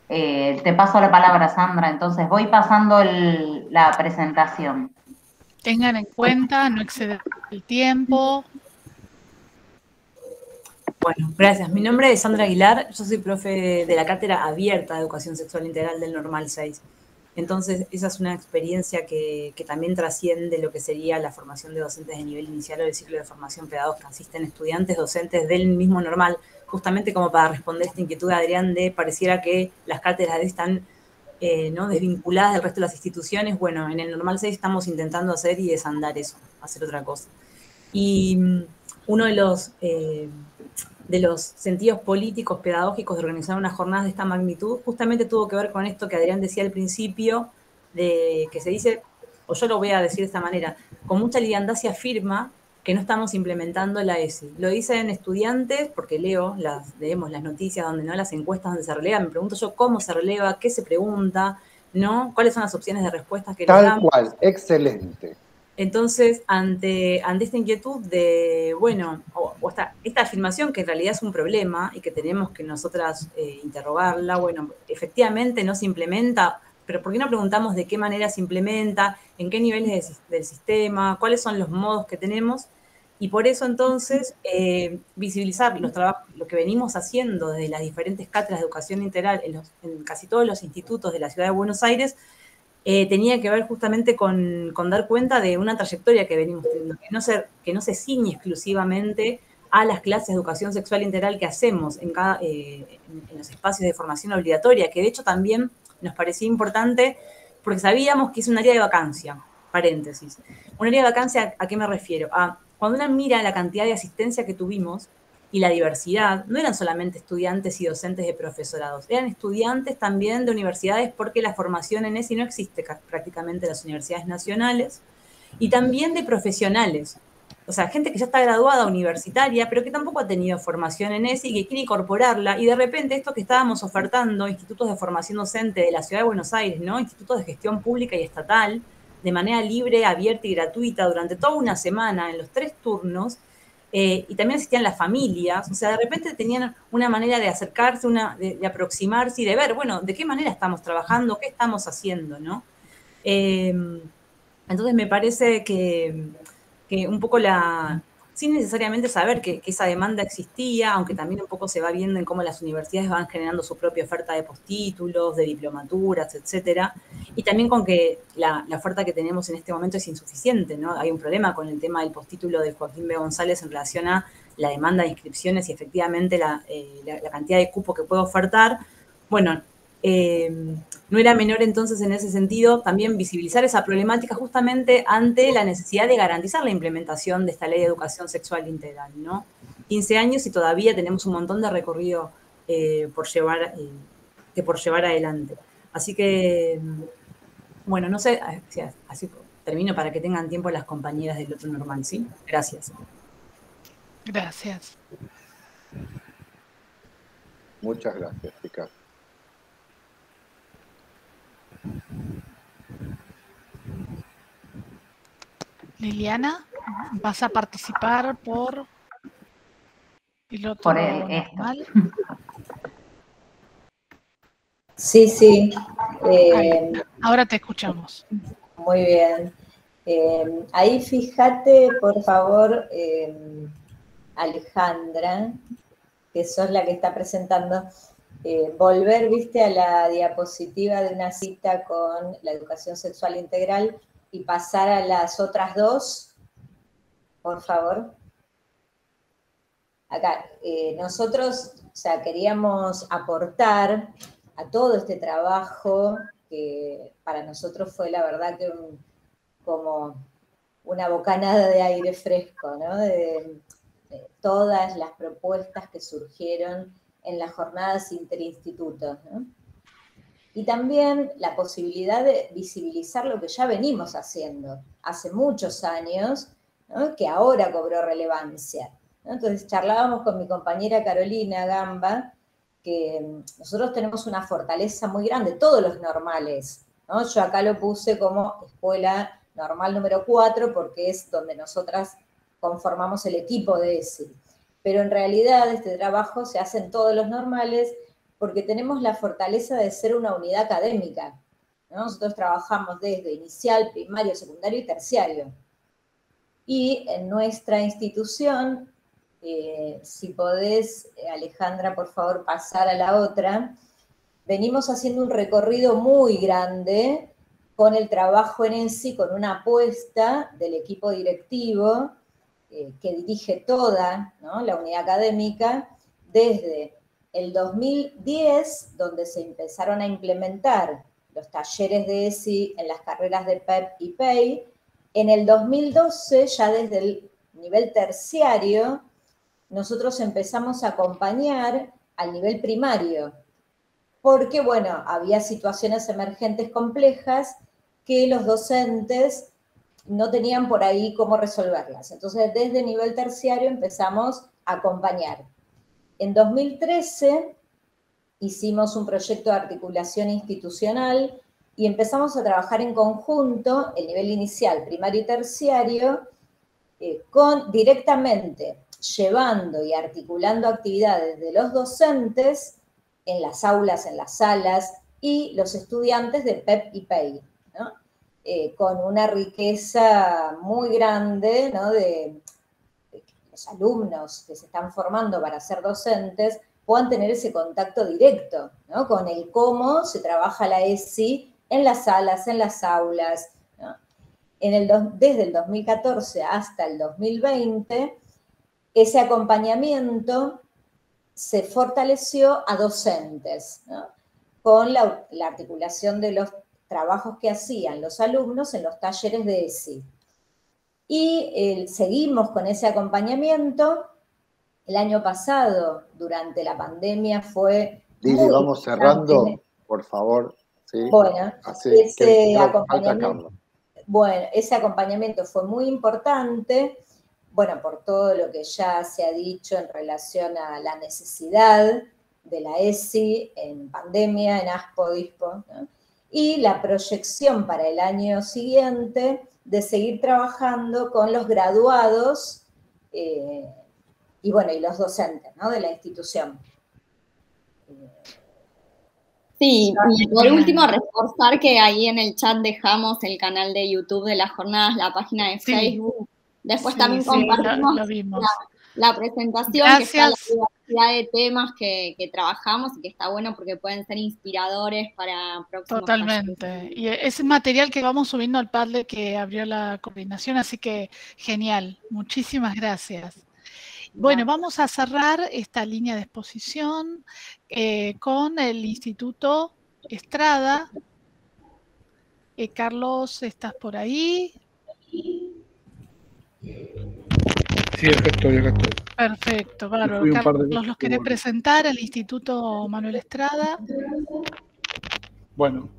Te paso la palabra, Sandra, entonces voy pasando la presentación. Tengan en cuenta no exceder el tiempo. Bueno, gracias. Mi nombre es Sandra Aguilar, yo soy profe de la Cátedra Abierta de Educación Sexual Integral del Normal 6. Entonces, esa es una experiencia que también trasciende lo que sería la formación de docentes de nivel inicial o del ciclo de formación pedagógica. Asisten estudiantes, docentes del mismo normal, justamente como para responder esta inquietud de Adrián de pareciera que las cátedras están ¿no? desvinculadas del resto de las instituciones. Bueno, en el Normal 6 estamos intentando hacer y desandar eso, hacer otra cosa. Y uno de los sentidos políticos, pedagógicos de organizar unas jornadas de esta magnitud, justamente tuvo que ver con esto que Adrián decía al principio, de que se dice, o yo lo voy a decir de esta manera, con mucha liviandad se afirma que no estamos implementando la ESI. Lo dicen estudiantes, porque leemos las noticias donde no, las encuestas donde se releva, me pregunto yo cómo se releva, qué se pregunta, ¿no? ¿Cuáles son las opciones de respuestas que les damos? Tal cual, excelente. Entonces, ante esta inquietud de, bueno, o esta afirmación que en realidad es un problema y que tenemos que nosotras interrogarla, bueno, efectivamente no se implementa, pero ¿por qué no preguntamos de qué manera se implementa, en qué niveles del sistema, cuáles son los modos que tenemos? Y por eso entonces visibilizar lo que venimos haciendo desde las diferentes cátedras de educación integral en casi todos los institutos de la Ciudad de Buenos Aires, tenía que ver justamente con dar cuenta de una trayectoria que venimos teniendo, que no se ciñe exclusivamente a las clases de educación sexual integral que hacemos en los espacios de formación obligatoria, que de hecho también nos parecía importante porque sabíamos que es un área de vacancia, paréntesis. Un área de vacancia, ¿a qué me refiero? Cuando uno mira la cantidad de asistencia que tuvimos y la diversidad, no eran solamente estudiantes y docentes de profesorados, eran estudiantes también de universidades porque la formación en ESI no existe prácticamente en las universidades nacionales, y también de profesionales, o sea, gente que ya está graduada universitaria, pero que tampoco ha tenido formación en ESI y que quiere incorporarla, y de repente esto que estábamos ofertando, institutos de formación docente de la Ciudad de Buenos Aires, ¿no? Institutos de gestión pública y estatal, de manera libre, abierta y gratuita durante toda una semana, en los 3 turnos, y también asistían las familias, o sea, de repente tenían una manera de acercarse, de aproximarse y de ver, bueno, de qué manera estamos trabajando, qué estamos haciendo, ¿no? Entonces me parece que un poco sin necesariamente saber que esa demanda existía, aunque también un poco se va viendo en cómo las universidades van generando su propia oferta de postítulos, de diplomaturas, etcétera, y también con que la oferta que tenemos en este momento es insuficiente, ¿no? Hay un problema con el tema del postítulo de Joaquín B. González en relación a la demanda de inscripciones y efectivamente la cantidad de cupo que puede ofertar. Bueno, no era menor entonces en ese sentido también visibilizar esa problemática justamente ante la necesidad de garantizar la implementación de esta ley de educación sexual integral, ¿no? 15 años y todavía tenemos un montón de recorrido por llevar adelante. Así que, bueno, no sé, así termino para que tengan tiempo las compañeras del otro normal, ¿sí? Gracias. Gracias. Muchas gracias, Ricardo. Liliana, ¿vas a participar por el otro por normal? Sí, sí. Ahora te escuchamos. Muy bien. Ahí fíjate, por favor, Alejandra, que sos la que está presentando, volver, viste, a la diapositiva de una cita con la educación sexual integral y pasar a las otras 2, por favor. Acá, nosotros, o sea, queríamos aportar a todo este trabajo que para nosotros fue la verdad que como una bocanada de aire fresco, ¿no? De todas las propuestas que surgieron en las jornadas interinstitutos, ¿no? y también la posibilidad de visibilizar lo que ya venimos haciendo hace muchos años, ¿no? Que ahora cobró relevancia, ¿no? Entonces charlábamos con mi compañera Carolina Gamba, que nosotros tenemos una fortaleza muy grande, todos los normales, ¿no? Yo acá lo puse como escuela normal número 4 porque es donde nosotras conformamos el equipo de ESI. Pero en realidad este trabajo se hace en todos los normales porque tenemos la fortaleza de ser una unidad académica, ¿no? Nosotros trabajamos desde inicial, primario, secundario y terciario. Y en nuestra institución, si podés, Alejandra, por favor, pasar a la otra, venimos haciendo un recorrido muy grande con el trabajo en ESI, con una apuesta del equipo directivo que dirige toda, ¿no?, la unidad académica, desde el 2010, donde se empezaron a implementar los talleres de ESI en las carreras de PEP y PEI. En el 2012, ya desde el nivel terciario, nosotros empezamos a acompañar al nivel primario, porque, bueno, había situaciones emergentes complejas que los docentes no tenían por ahí cómo resolverlas. Entonces, desde el nivel terciario empezamos a acompañar. En 2013 hicimos un proyecto de articulación institucional y empezamos a trabajar en conjunto, el nivel inicial, primario y terciario, directamente llevando y articulando actividades de los docentes en las aulas, en las salas, y los estudiantes de PEP y PEI, ¿no? Con una riqueza muy grande, ¿no?, de los alumnos que se están formando para ser docentes puedan tener ese contacto directo, ¿no?, con el cómo se trabaja la ESI en las salas, en las aulas, ¿no? Desde el 2014 hasta el 2020, ese acompañamiento se fortaleció a docentes, ¿no?, con la articulación de los trabajos que hacían los alumnos en los talleres de ESI. Y seguimos con ese acompañamiento. El año pasado, durante la pandemia, fue... Lili, vamos cerrando, por favor. ¿Sí? Bueno, así ese acompañamiento fue muy importante, bueno, por todo lo que ya se ha dicho en relación a la necesidad de la ESI en pandemia, en ASPO, DISPO, ¿no?, y la proyección para el año siguiente de seguir trabajando con los graduados y, bueno, y los docentes, ¿no?, de la institución. Sí, y por último reforzar que ahí en el chat dejamos el canal de YouTube de las jornadas, la página de Facebook. Después también compartimos la presentación. Gracias. Que está la diversidad de temas que trabajamos y que está bueno porque pueden ser inspiradores para próximos Totalmente. talleres. Y es material que vamos subiendo al Padlet que abrió la coordinación, así que genial. Muchísimas gracias. Bueno, vamos a cerrar esta línea de exposición con el Instituto Estrada. Carlos, ¿estás por ahí? Sí, acá estoy. Perfecto, bárbaro. Carlos, ¿los querés presentar al Instituto Manuel Estrada? Bueno,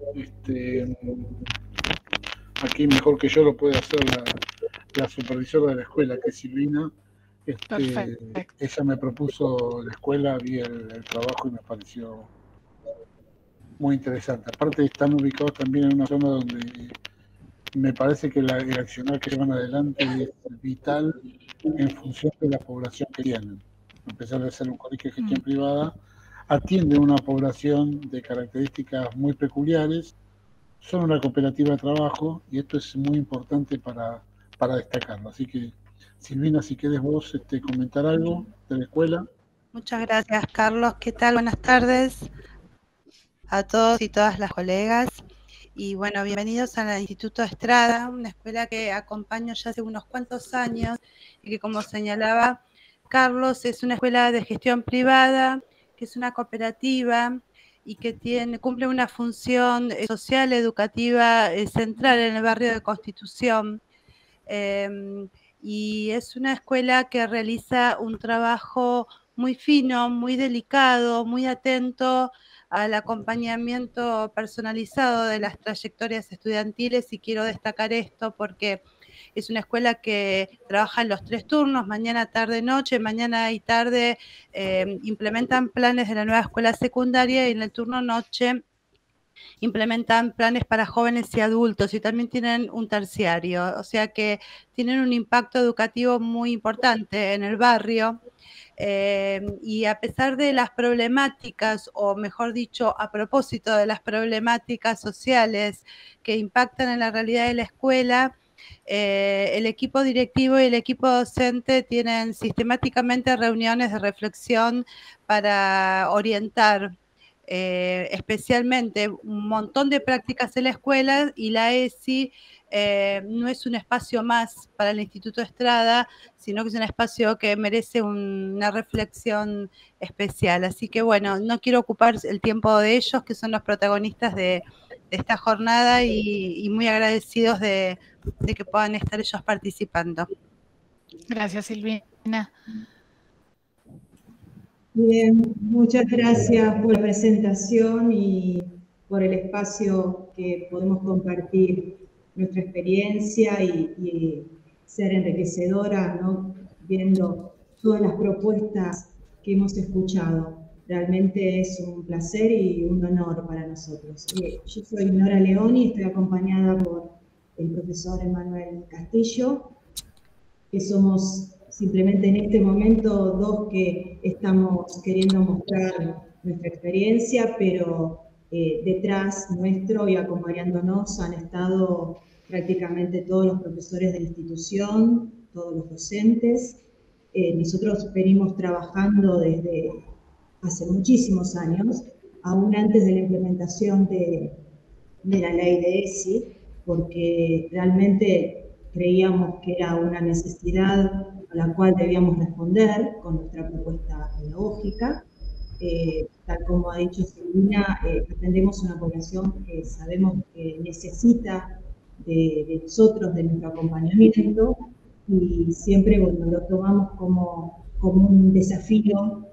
aquí mejor que yo lo puede hacer la supervisora de la escuela, que es Silvina. Ella me propuso la escuela, vi el trabajo y me pareció muy interesante. Aparte están ubicados también en una zona donde me parece que el accionar que llevan adelante es vital en función de la población que tienen. A pesar de ser un colegio de gestión privada, atienden una población de características muy peculiares, son una cooperativa de trabajo y esto es muy importante para destacarlo. Así que, Silvina, si querés vos comentar algo de la escuela. Muchas gracias, Carlos. ¿Qué tal? Buenas tardes a todos y todas las colegas. Y bueno, bienvenidos al Instituto Estrada, una escuela que acompaño ya hace unos cuantos años y que, como señalaba Carlos, es una escuela de gestión privada, que es una cooperativa y que cumple una función social, educativa, central en el barrio de Constitución. Y es una escuela que realiza un trabajo muy fino, muy delicado, muy atento al acompañamiento personalizado de las trayectorias estudiantiles, y quiero destacar esto porque es una escuela que trabaja en los 3 turnos, mañana, tarde, noche, mañana y tarde implementan planes de la nueva escuela secundaria, y en el turno noche implementan planes para jóvenes y adultos, y también tienen un terciario, o sea que tienen un impacto educativo muy importante en el barrio. Y a pesar de las problemáticas, o mejor dicho, a propósito de las problemáticas sociales que impactan en la realidad de la escuela, el equipo directivo y el equipo docente tienen sistemáticamente reuniones de reflexión para orientar especialmente un montón de prácticas en la escuela, y la ESI no es un espacio más para el Instituto Estrada, sino que es un espacio que merece una reflexión especial. Así que bueno, no quiero ocupar el tiempo de ellos, que son los protagonistas de esta jornada, y muy agradecidos de que puedan estar ellos participando. Gracias, Silvina. Bien, muchas gracias por la presentación y por el espacio que podemos compartir nuestra experiencia y ser enriquecedora, ¿no? Viendo todas las propuestas que hemos escuchado. Realmente es un placer y un honor para nosotros. Yo soy Nora León y estoy acompañada por el profesor Emanuel Castillo, que somos simplemente en este momento 2 que estamos queriendo mostrar nuestra experiencia, pero detrás nuestro y acompañándonos han estado prácticamente todos los profesores de la institución, todos los docentes. Nosotros venimos trabajando desde hace muchísimos años, aún antes de la implementación de la ley de ESI, porque realmente creíamos que era una necesidad a la cual debíamos responder con nuestra propuesta pedagógica. Tal como ha dicho Silvina, atendemos a una población que sabemos que necesita de nosotros, de nuestro acompañamiento, y siempre bueno, lo tomamos como un desafío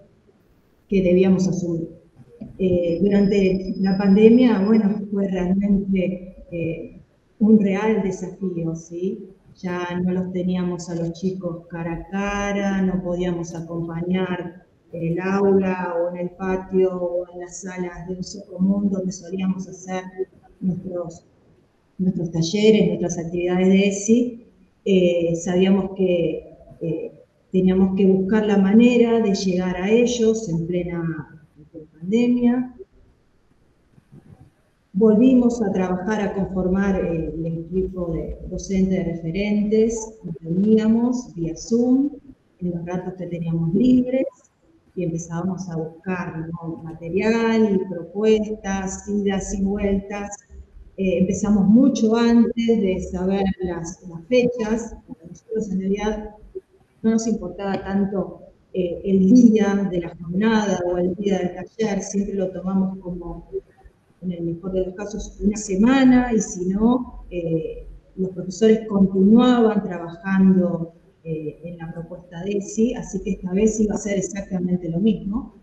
que debíamos asumir. Durante la pandemia, bueno, fue realmente un real desafío, ¿sí? Ya no los teníamos a los chicos cara a cara, no podíamos acompañar en el aula o en el patio o en las salas de uso común donde solíamos hacer nuestros talleres, nuestras actividades de ESI. Sabíamos que teníamos que buscar la manera de llegar a ellos en plena pandemia. Volvimos a trabajar, a conformar el equipo de docentes de referentes, nos reuníamos vía Zoom, en los ratos que teníamos libres, y empezábamos a buscar, ¿no?, material y propuestas, idas y vueltas. Empezamos mucho antes de saber las fechas. Para nosotros en realidad no nos importaba tanto el día de la jornada o el día del taller, siempre lo tomamos como, en el mejor de los casos, una semana, y si no, los profesores continuaban trabajando en la propuesta de ESI, así que esta vez iba a ser exactamente lo mismo.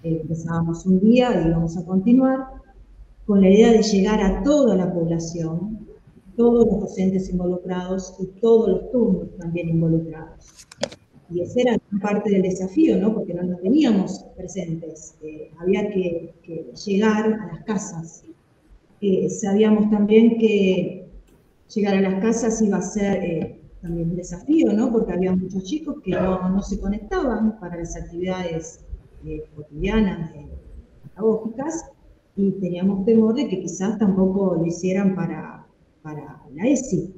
Empezábamos un día y íbamos a continuar, con la idea de llegar a toda la población, todos los docentes involucrados y todos los turnos también involucrados. Y esa era parte del desafío, ¿no? Porque no nos teníamos presentes, había que llegar a las casas. Sabíamos también que llegar a las casas iba a ser también un desafío, ¿no? Porque había muchos chicos que no se conectaban para las actividades cotidianas, pedagógicas, y teníamos temor de que quizás tampoco lo hicieran para la ESI.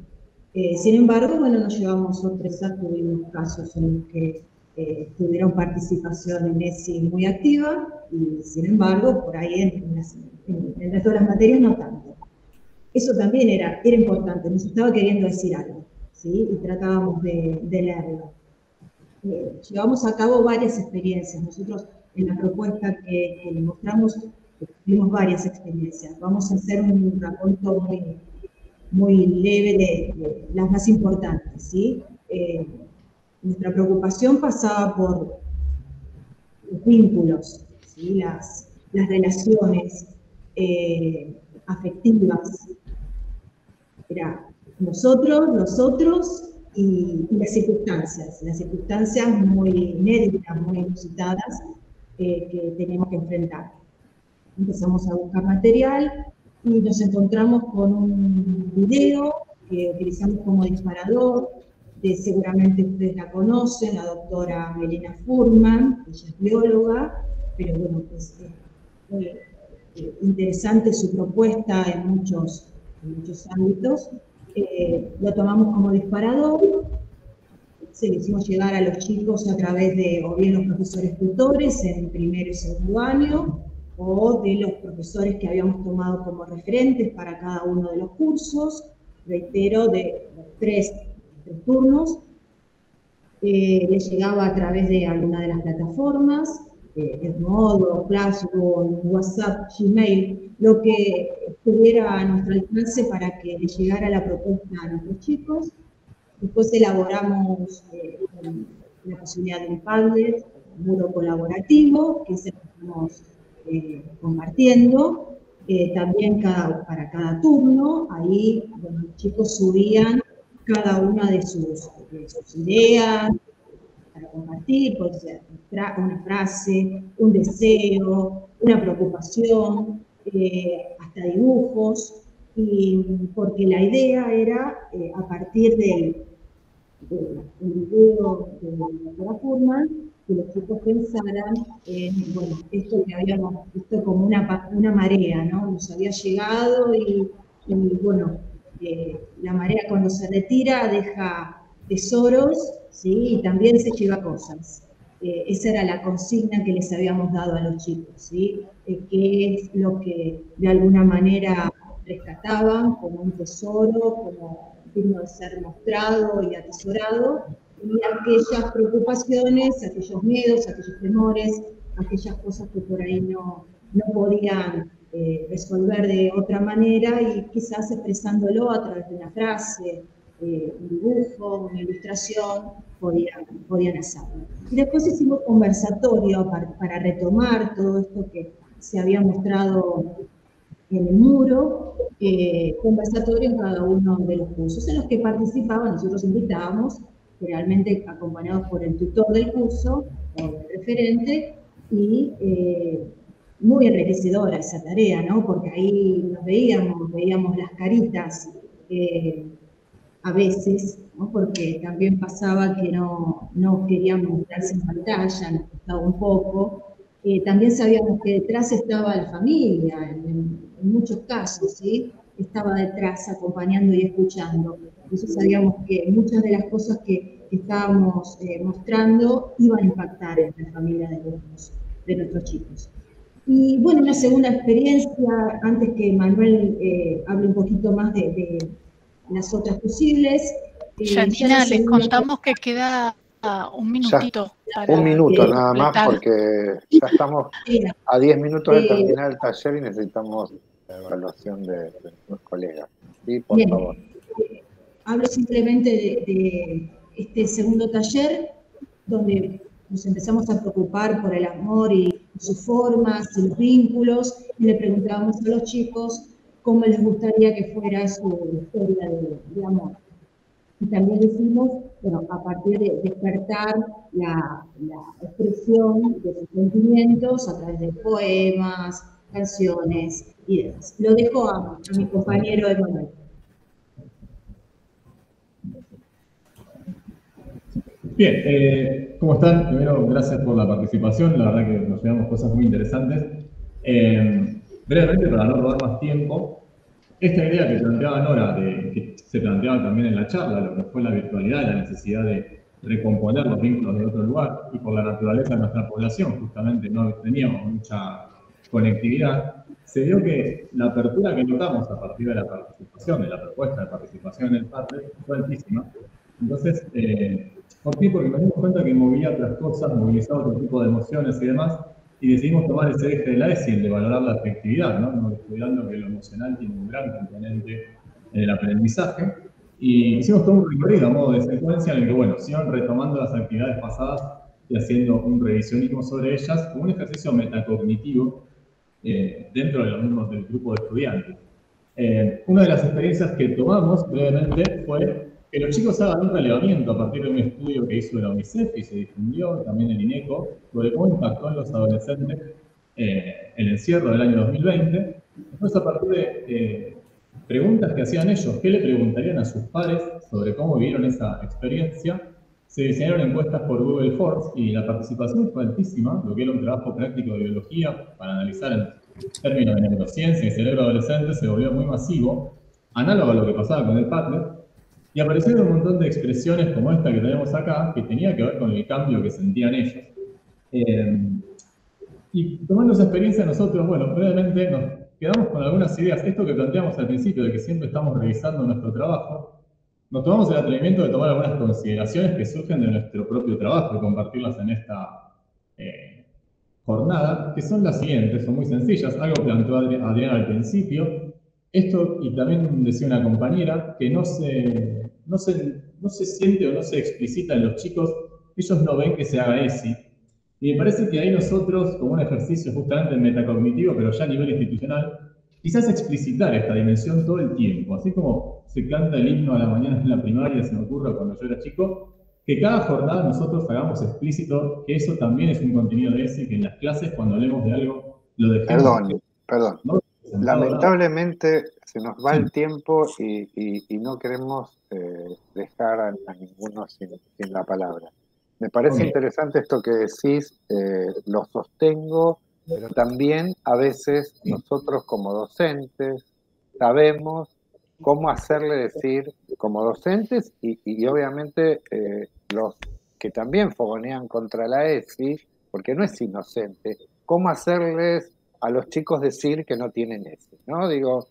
Sin embargo, bueno, nos llevamos sorpresa, tuvimos casos en los que tuvieron participación en ESI muy activa, y sin embargo, por ahí en el resto de las materias no tanto. Eso también era importante, nos estaba queriendo decir algo, ¿sí? Y tratábamos de leerlo. Llevamos a cabo varias experiencias. Nosotros en la propuesta que le mostramos tuvimos varias experiencias. Vamos a hacer un raconto muy leve de las más importantes, ¿sí? Nuestra preocupación pasaba por los vínculos, ¿sí? las relaciones afectivas. Era nosotros y las circunstancias muy inéditas, muy inusitadas que teníamos que enfrentar. Empezamos a buscar material y nos encontramos con un video que utilizamos como disparador, seguramente ustedes la conocen, la doctora Melina Furman, ella es bióloga, pero bueno, pues interesante su propuesta en muchos ámbitos. Lo tomamos como disparador, se le hicimos llegar a los chicos a través de o bien los profesores tutores en primero y segundo año, o de los profesores que habíamos tomado como referentes para cada uno de los cursos, reitero, de los tres turnos. Les llegaba a través de alguna de las plataformas, Edmodo, Classroom, WhatsApp, Gmail, lo que estuviera a nuestro alcance para que les llegara la propuesta a nuestros chicos. Después elaboramos la posibilidad de un Padlet, un muro colaborativo, que se lo estamos compartiendo. También para cada turno, ahí los chicos subían cada una de sus ideas para compartir, puede ser una frase, un deseo, una preocupación, hasta dibujos, y porque la idea era, a partir del video de la doctora Furman, que los chicos pensaran en, bueno, esto que habíamos visto como una marea, ¿no? Nos había llegado y bueno, la marea cuando se retira deja tesoros, ¿sí? Y también se lleva cosas. Esa era la consigna que les habíamos dado a los chicos, ¿sí? ¿Qué es lo que de alguna manera rescataban como un tesoro, como digno de ser mostrado y atesorado, y aquellas preocupaciones, aquellos miedos, aquellos temores, aquellas cosas que por ahí no podían resolver de otra manera, y quizás expresándolo a través de una frase, un dibujo, una ilustración, podían hacerlo. Y después hicimos conversatorio para retomar todo esto que se había mostrado en el muro, conversatorio en cada uno de los cursos en los que participaban. Nosotros invitábamos, generalmente acompañados por el tutor del curso o el referente, y muy enriquecedora esa tarea, ¿no? Porque ahí nos veíamos las caritas a veces, ¿no? Porque también pasaba que no querían mostrarse en pantalla, nos costaba un poco. También sabíamos que detrás estaba la familia, en muchos casos, ¿sí? Estaba detrás acompañando y escuchando. Entonces sabíamos que muchas de las cosas que estábamos mostrando iban a impactar en la familia de nuestros chicos. Y bueno, una segunda experiencia, antes que Manuel hable un poquito más de las otras posibles. Janina, les contamos que queda un minutito. Un minuto nada más, porque ya estamos a 10 minutos de terminar el taller y necesitamos la evaluación de los colegas. ¿Sí? Por favor. Hablo simplemente de este segundo taller, donde nos empezamos a preocupar por el amor y sus formas y los vínculos, y le preguntábamos a los chicos cómo les gustaría que fuera su historia de amor. Y también decimos, bueno, a partir de despertar la expresión de sus sentimientos a través de poemas, canciones y demás. Lo dejo a mi compañero Emanuel. Bien, ¿cómo están? Primero, gracias por la participación, la verdad que nos llevamos cosas muy interesantes. Brevemente, para no robar más tiempo, esta idea que planteaba Nora, que se planteaba también en la charla, lo que fue la virtualidad, la necesidad de recomponer los vínculos de otro lugar, y por la naturaleza de nuestra población, justamente no teníamos mucha conectividad, se dio que la apertura que notamos a partir de la participación, de la propuesta de participación en el Padlet, fue altísima. Entonces, ¿por qué? Porque nos dimos cuenta que movía otras cosas, movilizaba otro tipo de emociones y demás, y decidimos tomar ese eje de la ESI, el de valorar la afectividad, ¿no? Estudiando que lo emocional tiene un gran componente en el aprendizaje, y hicimos todo un recorrido a modo de secuencia en el que, bueno, se iban retomando las actividades pasadas y haciendo un revisionismo sobre ellas, como un ejercicio metacognitivo, dentro de lo mismo del grupo de estudiantes. Una de las experiencias que tomamos brevemente fue que los chicos hagan un relevamiento a partir de un estudio que hizo la UNICEF y se difundió también el INECO sobre cómo impactó en los adolescentes el encierro del año 2020. Después, a partir de preguntas que hacían ellos, qué le preguntarían a sus padres sobre cómo vivieron esa experiencia, se diseñaron encuestas por Google Forms y la participación fue altísima, lo que era un trabajo práctico de biología para analizar en términos de neurociencia y cerebro adolescente se volvió muy masivo, análogo a lo que pasaba con el Padlet, y aparecieron un montón de expresiones como esta que tenemos acá, que tenía que ver con el cambio que sentían ellos. Y tomando esa experiencia nosotros, bueno, brevemente nos quedamos con algunas ideas. Esto que planteamos al principio, de que siempre estamos revisando nuestro trabajo, nos tomamos el atrevimiento de tomar algunas consideraciones que surgen de nuestro propio trabajo y compartirlas en esta jornada, que son las siguientes, son muy sencillas. Algo planteó Adriana al principio. Esto, y también decía una compañera, que no se siente o no se explicita en los chicos, ellos no ven que se haga ESI. Y me parece que ahí nosotros, como un ejercicio justamente metacognitivo, pero ya a nivel institucional, quizás explicitar esta dimensión todo el tiempo. Así como se canta el himno a la mañana en la primaria, se me ocurre cuando yo era chico, que cada jornada nosotros hagamos explícito que eso también es un contenido de ESI, que en las clases cuando hablemos de algo lo dejemos. Perdón. ¿No? Lamentablemente se nos va el tiempo y no queremos dejar a ninguno sin la palabra. Me parece interesante esto que decís, lo sostengo, pero también a veces nosotros como docentes sabemos cómo hacerle decir, como docentes y obviamente los que también fogonean contra la ESI, porque no es inocente, cómo hacerles a los chicos decir que no tienen ESI, ¿no? Digo,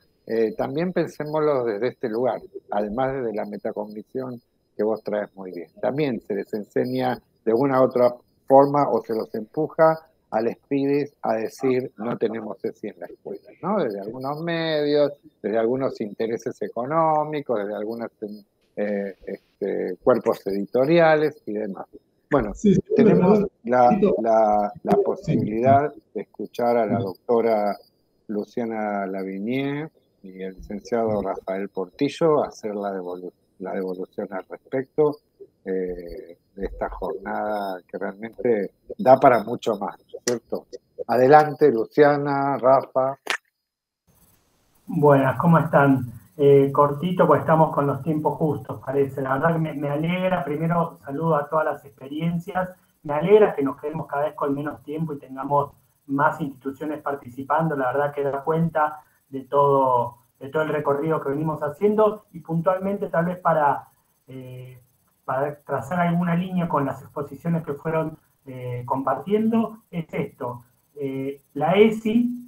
también pensémoslo desde este lugar, además de la metacognición que vos traes muy bien. También se les enseña de una u otra forma o se los empuja a los pibes a decir no tenemos ESI en la escuela, ¿no? Desde algunos medios, desde algunos intereses económicos, desde algunos cuerpos editoriales y demás. Bueno, tenemos la posibilidad de escuchar a la doctora Luciana Lavinier y el licenciado Rafael Portillo hacer la devolución al respecto de esta jornada que realmente da para mucho más, ¿cierto? Adelante, Luciana, Rafa. Buenas, ¿cómo están? Cortito, pues estamos con los tiempos justos, parece. La verdad que me alegra, primero saludo a todas las experiencias, me alegra que nos quedemos cada vez con menos tiempo y tengamos más instituciones participando, la verdad que da cuenta de todo el recorrido que venimos haciendo y puntualmente tal vez para trazar alguna línea con las exposiciones que fueron compartiendo, es esto. La ESI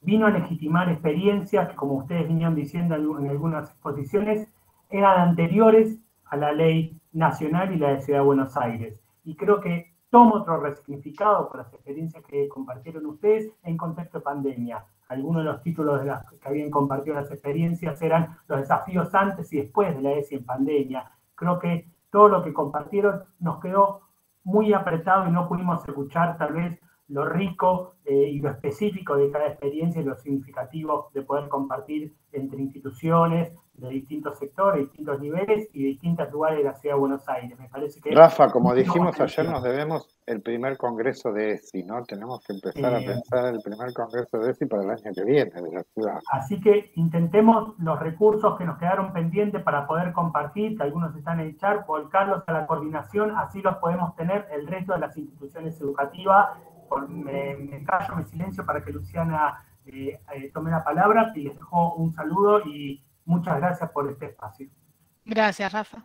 vino a legitimar experiencias que, como ustedes vinieron diciendo en algunas exposiciones, eran anteriores a la ley nacional y la de Ciudad de Buenos Aires. Y creo que toma otro resignificado por las experiencias que compartieron ustedes en contexto de pandemia. Algunos de los títulos de las que habían compartido las experiencias eran los desafíos antes y después de la ESI en pandemia. Creo que todo lo que compartieron nos quedó muy apretado y no pudimos escuchar tal vez lo rico y lo específico de cada experiencia y lo significativo de poder compartir entre instituciones de distintos sectores, distintos niveles y distintos lugares de la Ciudad de Buenos Aires. Me parece que Rafa, como dijimos ayer, nos debemos el primer congreso de ESI, ¿no? Tenemos que empezar a pensar el primer congreso de ESI para el año que viene de la ciudad. Así que intentemos los recursos que nos quedaron pendientes para poder compartir, que algunos están en el chat, volcarlos a la coordinación, así los podemos tener el resto de las instituciones educativas. Me callo, me silencio para que Luciana tome la palabra y les dejo un saludo y muchas gracias por este espacio. Gracias, Rafa.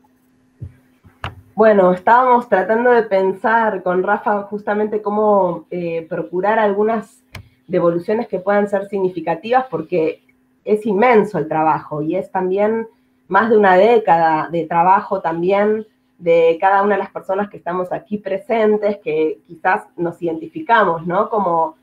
Bueno, estábamos tratando de pensar con Rafa justamente cómo procurar algunas devoluciones que puedan ser significativas porque es inmenso el trabajo y es también más de una década de trabajo también de cada una de las personas que estamos aquí presentes, que quizás nos identificamos, ¿no? Como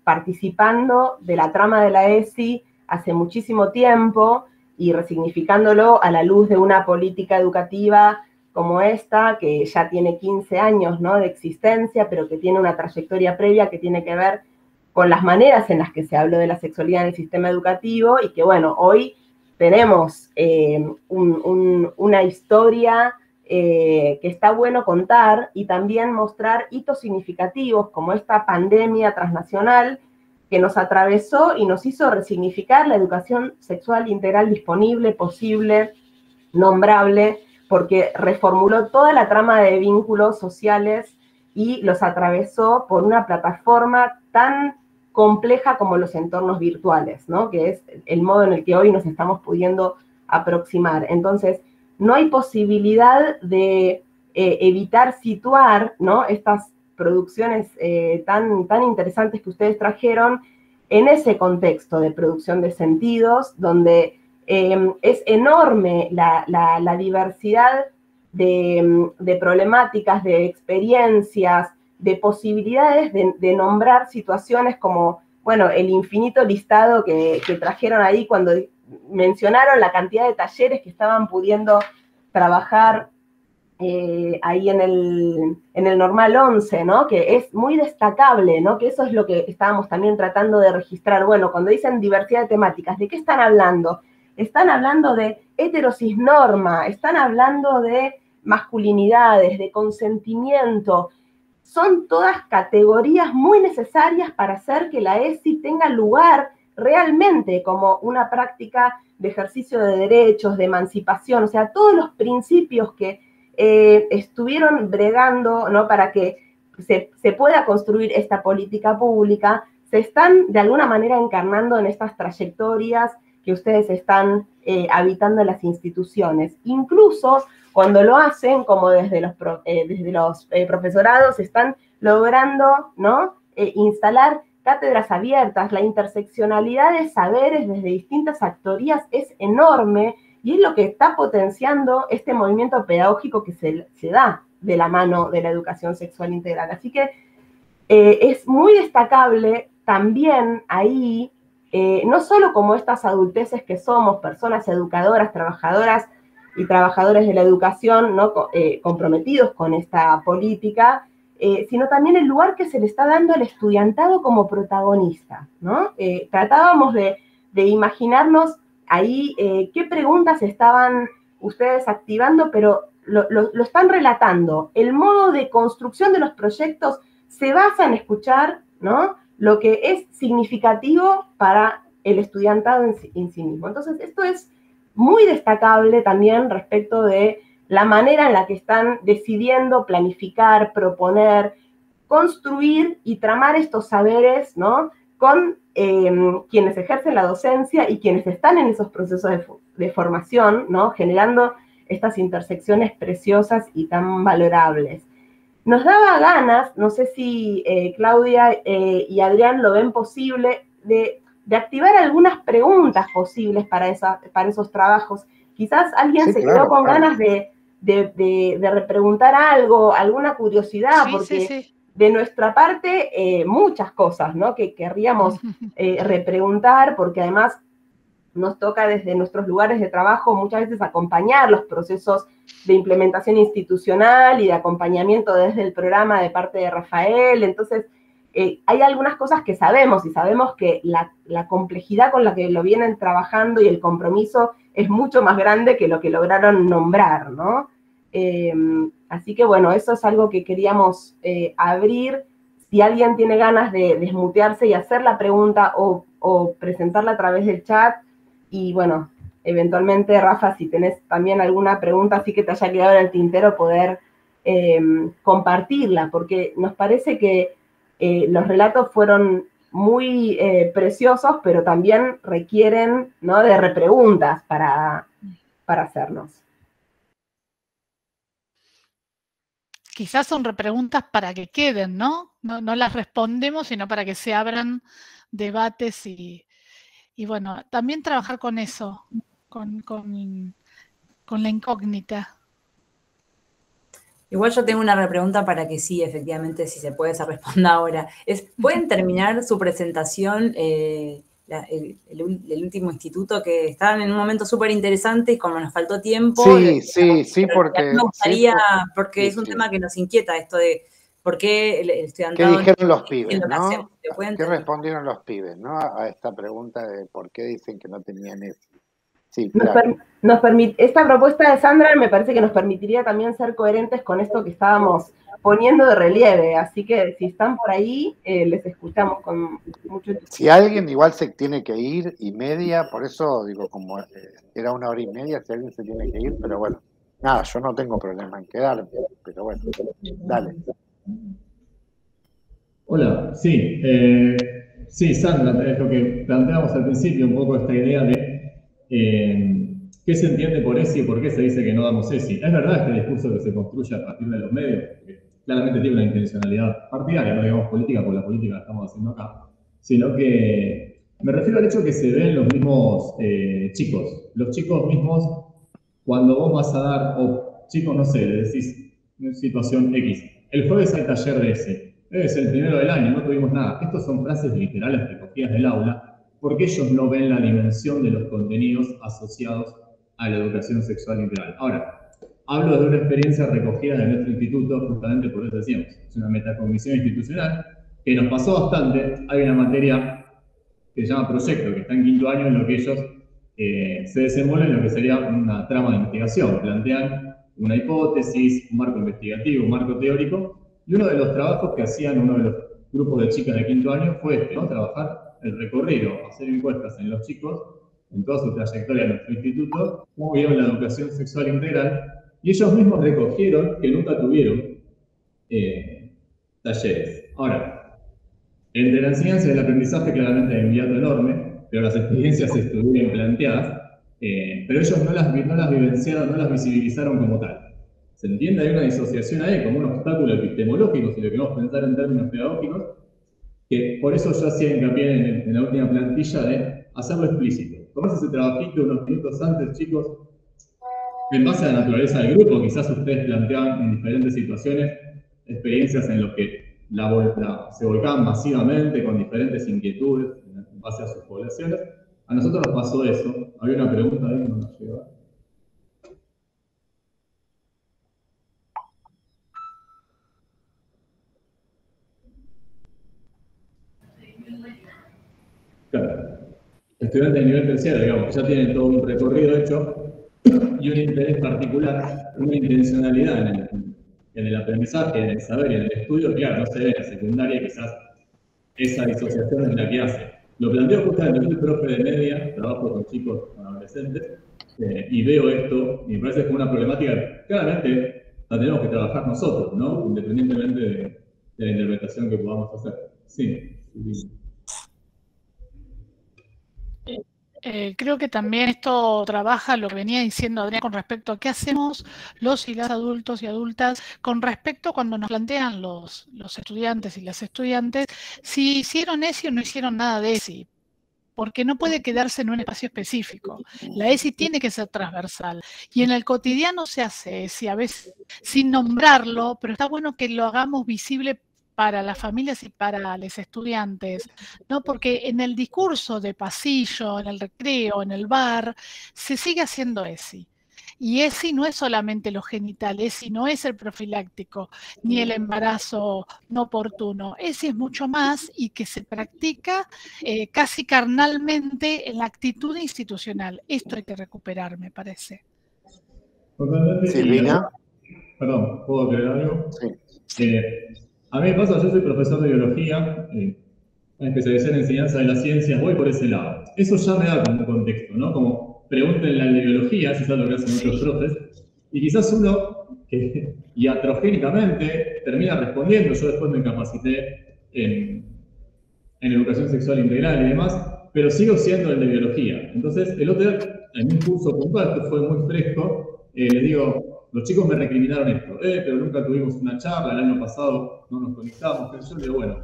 participando de la trama de la ESI hace muchísimo tiempo y resignificándolo a la luz de una política educativa como esta, que ya tiene 15 años, ¿no? De existencia, pero que tiene una trayectoria previa que tiene que ver con las maneras en las que se habló de la sexualidad en el sistema educativo, y que bueno, hoy tenemos una historia que está bueno contar, y también mostrar hitos significativos como esta pandemia transnacional que nos atravesó y nos hizo resignificar la educación sexual integral disponible, posible, nombrable, porque reformuló toda la trama de vínculos sociales y los atravesó por una plataforma tan compleja como los entornos virtuales, ¿no? Que es el modo en el que hoy nos estamos pudiendo aproximar. Entonces, no hay posibilidad de evitar situar, ¿no?, estas producciones tan interesantes que ustedes trajeron en ese contexto de producción de sentidos, donde es enorme la diversidad de problemáticas, de experiencias, de posibilidades de nombrar situaciones como, bueno, el infinito listado que trajeron ahí cuando mencionaron la cantidad de talleres que estaban pudiendo trabajar ahí en el Normal 11, ¿no? Que es muy destacable, ¿no? Que eso es lo que estábamos también tratando de registrar. Bueno, cuando dicen diversidad de temáticas, ¿de qué están hablando? Están hablando de heterosis norma, están hablando de masculinidades, de consentimiento. Son todas categorías muy necesarias para hacer que la ESI tenga lugar realmente como una práctica de ejercicio de derechos, de emancipación, o sea, todos los principios que estuvieron bregando, ¿no?, para que se pueda construir esta política pública, se están de alguna manera encarnando en estas trayectorias que ustedes están habitando en las instituciones. Incluso cuando lo hacen, como desde los profesorados, están logrando, ¿no?, instalar cátedras abiertas. La interseccionalidad de saberes desde distintas actorías es enorme, y es lo que está potenciando este movimiento pedagógico que se da de la mano de la educación sexual integral. Así que es muy destacable también ahí, no solo como estas adulteces que somos, personas educadoras, trabajadoras y trabajadores de la educación, ¿no?, comprometidos con esta política, sino también el lugar que se le está dando al estudiantado como protagonista, ¿no? Tratábamos de imaginarnos ahí qué preguntas estaban ustedes activando, pero lo están relatando. El modo de construcción de los proyectos se basa en escuchar, ¿no?, lo que es significativo para el estudiantado en sí mismo. Entonces, esto es muy destacable también respecto de la manera en la que están decidiendo planificar, proponer, construir y tramar estos saberes, ¿no?, con quienes ejercen la docencia y quienes están en esos procesos de formación, ¿no?, generando estas intersecciones preciosas y tan valorables. Nos daba ganas, no sé si Claudia y Adrián lo ven posible, de activar algunas preguntas posibles para esos trabajos. Quizás alguien se quedó con ganas de repreguntar algo, alguna curiosidad, porque de nuestra parte muchas cosas, ¿no?, que querríamos repreguntar, porque además nos toca desde nuestros lugares de trabajo muchas veces acompañar los procesos de implementación institucional y de acompañamiento desde el programa de parte de Rafael. Entonces, hay algunas cosas que sabemos, y sabemos que la complejidad con la que lo vienen trabajando y el compromiso es mucho más grande que lo que lograron nombrar, ¿no? Así que bueno, eso es algo que queríamos abrir. Si alguien tiene ganas de desmutearse y hacer la pregunta o presentarla a través del chat, y bueno, eventualmente, Rafa, si tenés también alguna pregunta así que te haya quedado en el tintero, poder compartirla, porque nos parece que los relatos fueron muy preciosos, pero también requieren, ¿no?, de repreguntas para hacernos. Quizás son repreguntas para que queden, ¿no? No las respondemos, sino para que se abran debates y bueno, también trabajar con eso, con la incógnita. Igual yo tengo una repregunta para que sí, efectivamente, si se puede, se responda ahora. ¿Pueden terminar su presentación, el último instituto, que estaban en un momento súper interesante y como nos faltó tiempo? Sí, porque... Me gustaría, porque es un tema que nos inquieta, esto de por qué el estudiantado... ¿Qué dijeron los pibes, no? ¿Qué respondieron los pibes, no? A esta pregunta de por qué dicen que no tenían ESI. Sí, claro. Esta propuesta de Sandra me parece que nos permitiría también ser coherentes con esto que estábamos poniendo de relieve, así que si están por ahí, les escuchamos con mucho entusiasmo. Si alguien igual se tiene que ir, y media, por eso digo, como era 1 hora y media, si alguien se tiene que ir, pero bueno, nada, yo no tengo problema en quedarme, pero bueno, dale. Hola, sí, Sandra, es lo que planteamos al principio, un poco esta idea de qué se entiende por ESI y por qué se dice que no damos ESI. Es verdad este discurso que se construye a partir de los medios, que claramente tiene una intencionalidad partidaria, no digamos política, porque la política la estamos haciendo acá, sino que me refiero al hecho que se ven los mismos chicos. Los chicos mismos, cuando vos vas a dar, o chicos, no sé, le decís una situación X, el jueves hay taller de ESI, es el primero del año, no tuvimos nada. Estos son frases literales recogidas del aula, porque ellos no ven la dimensión de los contenidos asociados a la educación sexual integral. Ahora, hablo de una experiencia recogida de nuestro instituto, justamente por eso decíamos, es una metacognición institucional, que nos pasó bastante. Hay una materia que se llama proyecto, que está en 5º año, en lo que ellos se desenvuelven en lo que sería una trama de investigación. Plantean una hipótesis, un marco investigativo, un marco teórico, y uno de los trabajos que hacían uno de los grupos de chicas de 5º año fue este, ¿no? Trabajar el recorrido, hacer encuestas en los chicos, en toda su trayectoria en nuestro instituto, cómo vieron la educación sexual integral, y ellos mismos recogieron que nunca tuvieron talleres. Ahora, entre la enseñanza y el aprendizaje claramente hay un hiato enorme, pero las experiencias estuvieron planteadas, pero ellos no las vivenciaron, no las visibilizaron como tal. ¿Se entiende? Hay una disociación ahí, como un obstáculo epistemológico, si lo queremos pensar en términos pedagógicos, que por eso yo hacía hincapié en la última plantilla de hacerlo explícito. Tomarse ese trabajito unos minutos antes, chicos, en base a la naturaleza del grupo. Quizás ustedes planteaban en diferentes situaciones experiencias en las que se volcaban masivamente con diferentes inquietudes en base a sus poblaciones. A nosotros nos pasó eso. Había una pregunta ahí que no nos llegó. Claro. Estudiantes de nivel terciario, digamos, que ya tienen todo un recorrido hecho y un interés particular, una intencionalidad en el aprendizaje, en el saber y en el estudio, claro, no se ve en la secundaria, quizás esa disociación es la que hace. Lo planteo justamente, yo soy profe de media, trabajo con chicos, con adolescentes, y veo esto, y me parece que es una problemática que claramente la tenemos que trabajar nosotros, ¿no? Independientemente de la interpretación que podamos hacer. Sí. Creo que también esto trabaja lo que venía diciendo Adrián con respecto a qué hacemos los y las adultos y adultas con respecto cuando nos plantean los estudiantes y las estudiantes si hicieron ESI o no hicieron nada de ESI. Porque no puede quedarse en un espacio específico. La ESI tiene que ser transversal. Y en el cotidiano se hace ESI, a veces sin nombrarlo, pero está bueno que lo hagamos visible para las familias y para los estudiantes, ¿no? Porque en el discurso de pasillo, en el recreo, en el bar, se sigue haciendo ESI. Y ESI no es solamente lo genital, ESI no es el profiláctico, ni el embarazo no oportuno. ESI es mucho más y que se practica casi carnalmente en la actitud institucional. Esto hay que recuperar, me parece. Totalmente. Silvina. Perdón, ¿puedo agregar algo? Sí. A mí me pasa, yo soy profesor de biología, una especialización en enseñanza de las ciencias, voy por ese lado. Eso ya me da como un contexto, ¿no? Como pregúntenle al de biología, si es algo que hacen otros profes, y quizás uno que iatrogénicamente termina respondiendo. Yo después me capacité en educación sexual integral y demás, pero sigo siendo el de biología. Entonces, el otro día, en un curso puntual, que fue muy fresco, les digo, los chicos me recriminaron esto, pero nunca tuvimos una charla, el año pasado no nos conectamos, pero yo le digo, bueno,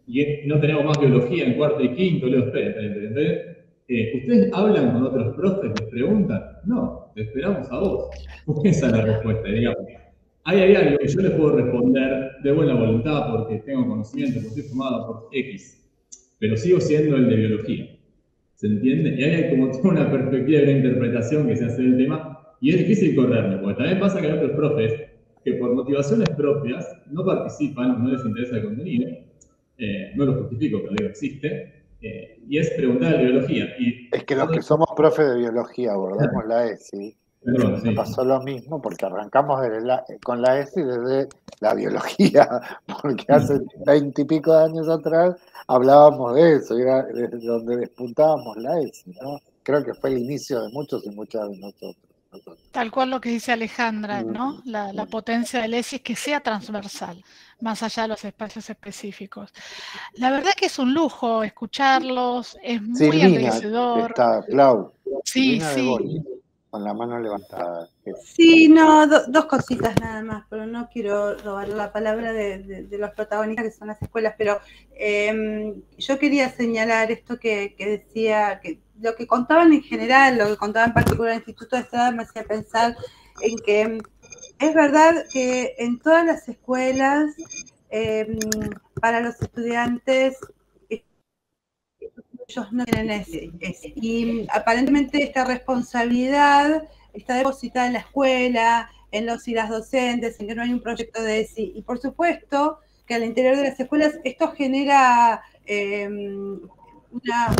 y no tenemos más biología en 4º y 5º, le digo, esperen. ¿Ustedes hablan con otros profes, les preguntan? No, te esperamos a vos. Esa es la respuesta, digamos. Hay algo que yo les puedo responder de buena voluntad porque tengo conocimiento, porque estoy formado por X, pero sigo siendo el de biología. ¿Se entiende? Y ahí hay como toda una perspectiva y una interpretación que se hace del tema, y es difícil correrme, porque también pasa que hay otros profes que por motivaciones propias no participan, no les interesa el contenido, no lo justifico, pero digo, existe, y es preguntar de biología. Es que los que somos profes de biología abordamos la ESI, perdón, me pasó lo mismo porque arrancamos con la ESI desde la biología, porque hace 20 y pico de años atrás hablábamos de eso, era desde donde despuntábamos la ESI, ¿no? Creo que fue el inicio de muchos y muchas de nosotros. Tal cual lo que dice Alejandra, ¿no? La potencia del ESI es que sea transversal, más allá de los espacios específicos. La verdad que es un lujo escucharlos, es muy Silvina, enriquecedor. Está Clau. Sí, Silvina sí. de Boy, con la mano levantada. Sí, no, dos cositas nada más, pero no quiero robar la palabra de los protagonistas que son las escuelas, pero yo quería señalar esto que decía, que lo que contaban en general, lo que contaba en particular el Instituto de Estrada me hacía pensar en que es verdad que en todas las escuelas, para los estudiantes, ellos no tienen ese. Y aparentemente esta responsabilidad está depositada en la escuela, en los y las docentes, en que no hay un proyecto de ESI. Y por supuesto que al interior de las escuelas esto genera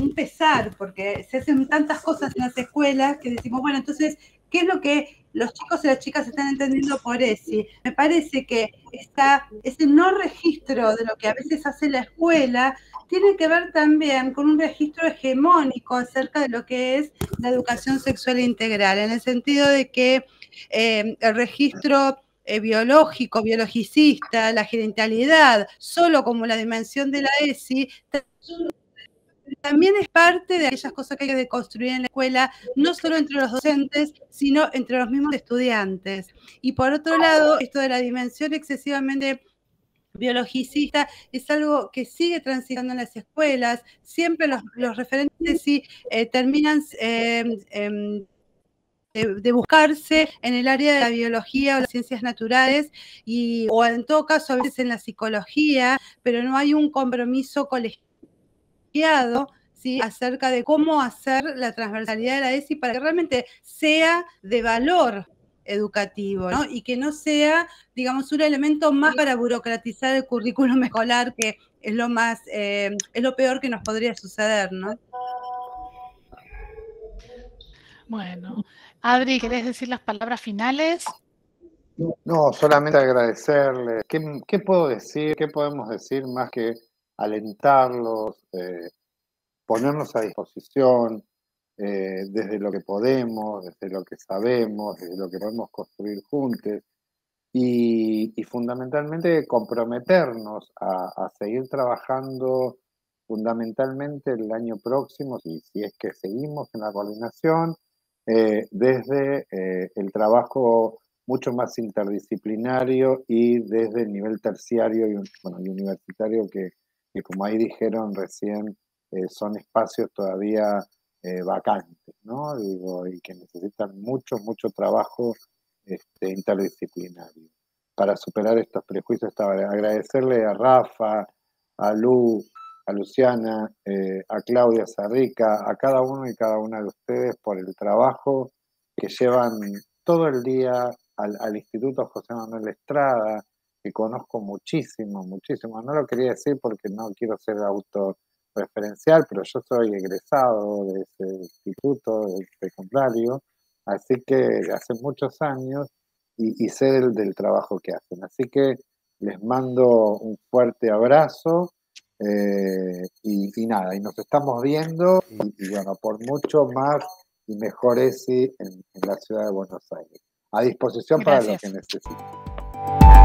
un pesar, porque se hacen tantas cosas en las escuelas que decimos, bueno, entonces, ¿qué es lo que los chicos y las chicas están entendiendo por ESI? Me parece que ese no registro de lo que a veces hace la escuela tiene que ver también con un registro hegemónico acerca de lo que es la educación sexual integral, en el sentido de que el registro biológico, biologicista, la genitalidad, solo como la dimensión de la ESI, también es parte de aquellas cosas que hay que deconstruir en la escuela, no solo entre los docentes, sino entre los mismos estudiantes. Y por otro lado, esto de la dimensión excesivamente biologicista es algo que sigue transitando en las escuelas. Siempre los referentes sí terminan de buscarse en el área de la biología o las ciencias naturales, o en todo caso a veces en la psicología, pero no hay un compromiso colegiado, ¿sí?, acerca de cómo hacer la transversalidad de la ESI para que realmente sea de valor educativo, ¿no? Y que no sea, digamos, un elemento más para burocratizar el currículum escolar, que es lo peor que nos podría suceder, ¿no? Bueno, Adri, ¿querés decir las palabras finales? No, solamente agradecerles. ¿Qué puedo decir? ¿Qué podemos decir más que alentarlos, ponernos a disposición desde lo que podemos, desde lo que sabemos, desde lo que podemos construir juntos y fundamentalmente comprometernos a seguir trabajando fundamentalmente el año próximo, si es que seguimos en la coordinación, desde el trabajo mucho más interdisciplinario y desde el nivel terciario y universitario que como ahí dijeron recién, son espacios todavía vacantes, ¿no? Digo, y que necesitan mucho trabajo interdisciplinario para superar estos prejuicios. Agradecerle a Rafa, a Lu, a Luciana, a Claudia Sarrica, a cada uno y cada una de ustedes por el trabajo que llevan todo el día al Instituto José Manuel Estrada, que conozco muchísimo. No lo quería decir porque no quiero ser autorreferencial, pero yo soy egresado de ese instituto, del secundario, así que hace muchos años y sé del trabajo que hacen. Así que les mando un fuerte abrazo y nada, y nos estamos viendo y bueno, por mucho más y mejor ESI en la ciudad de Buenos Aires. A disposición. Gracias. Para lo que necesiten.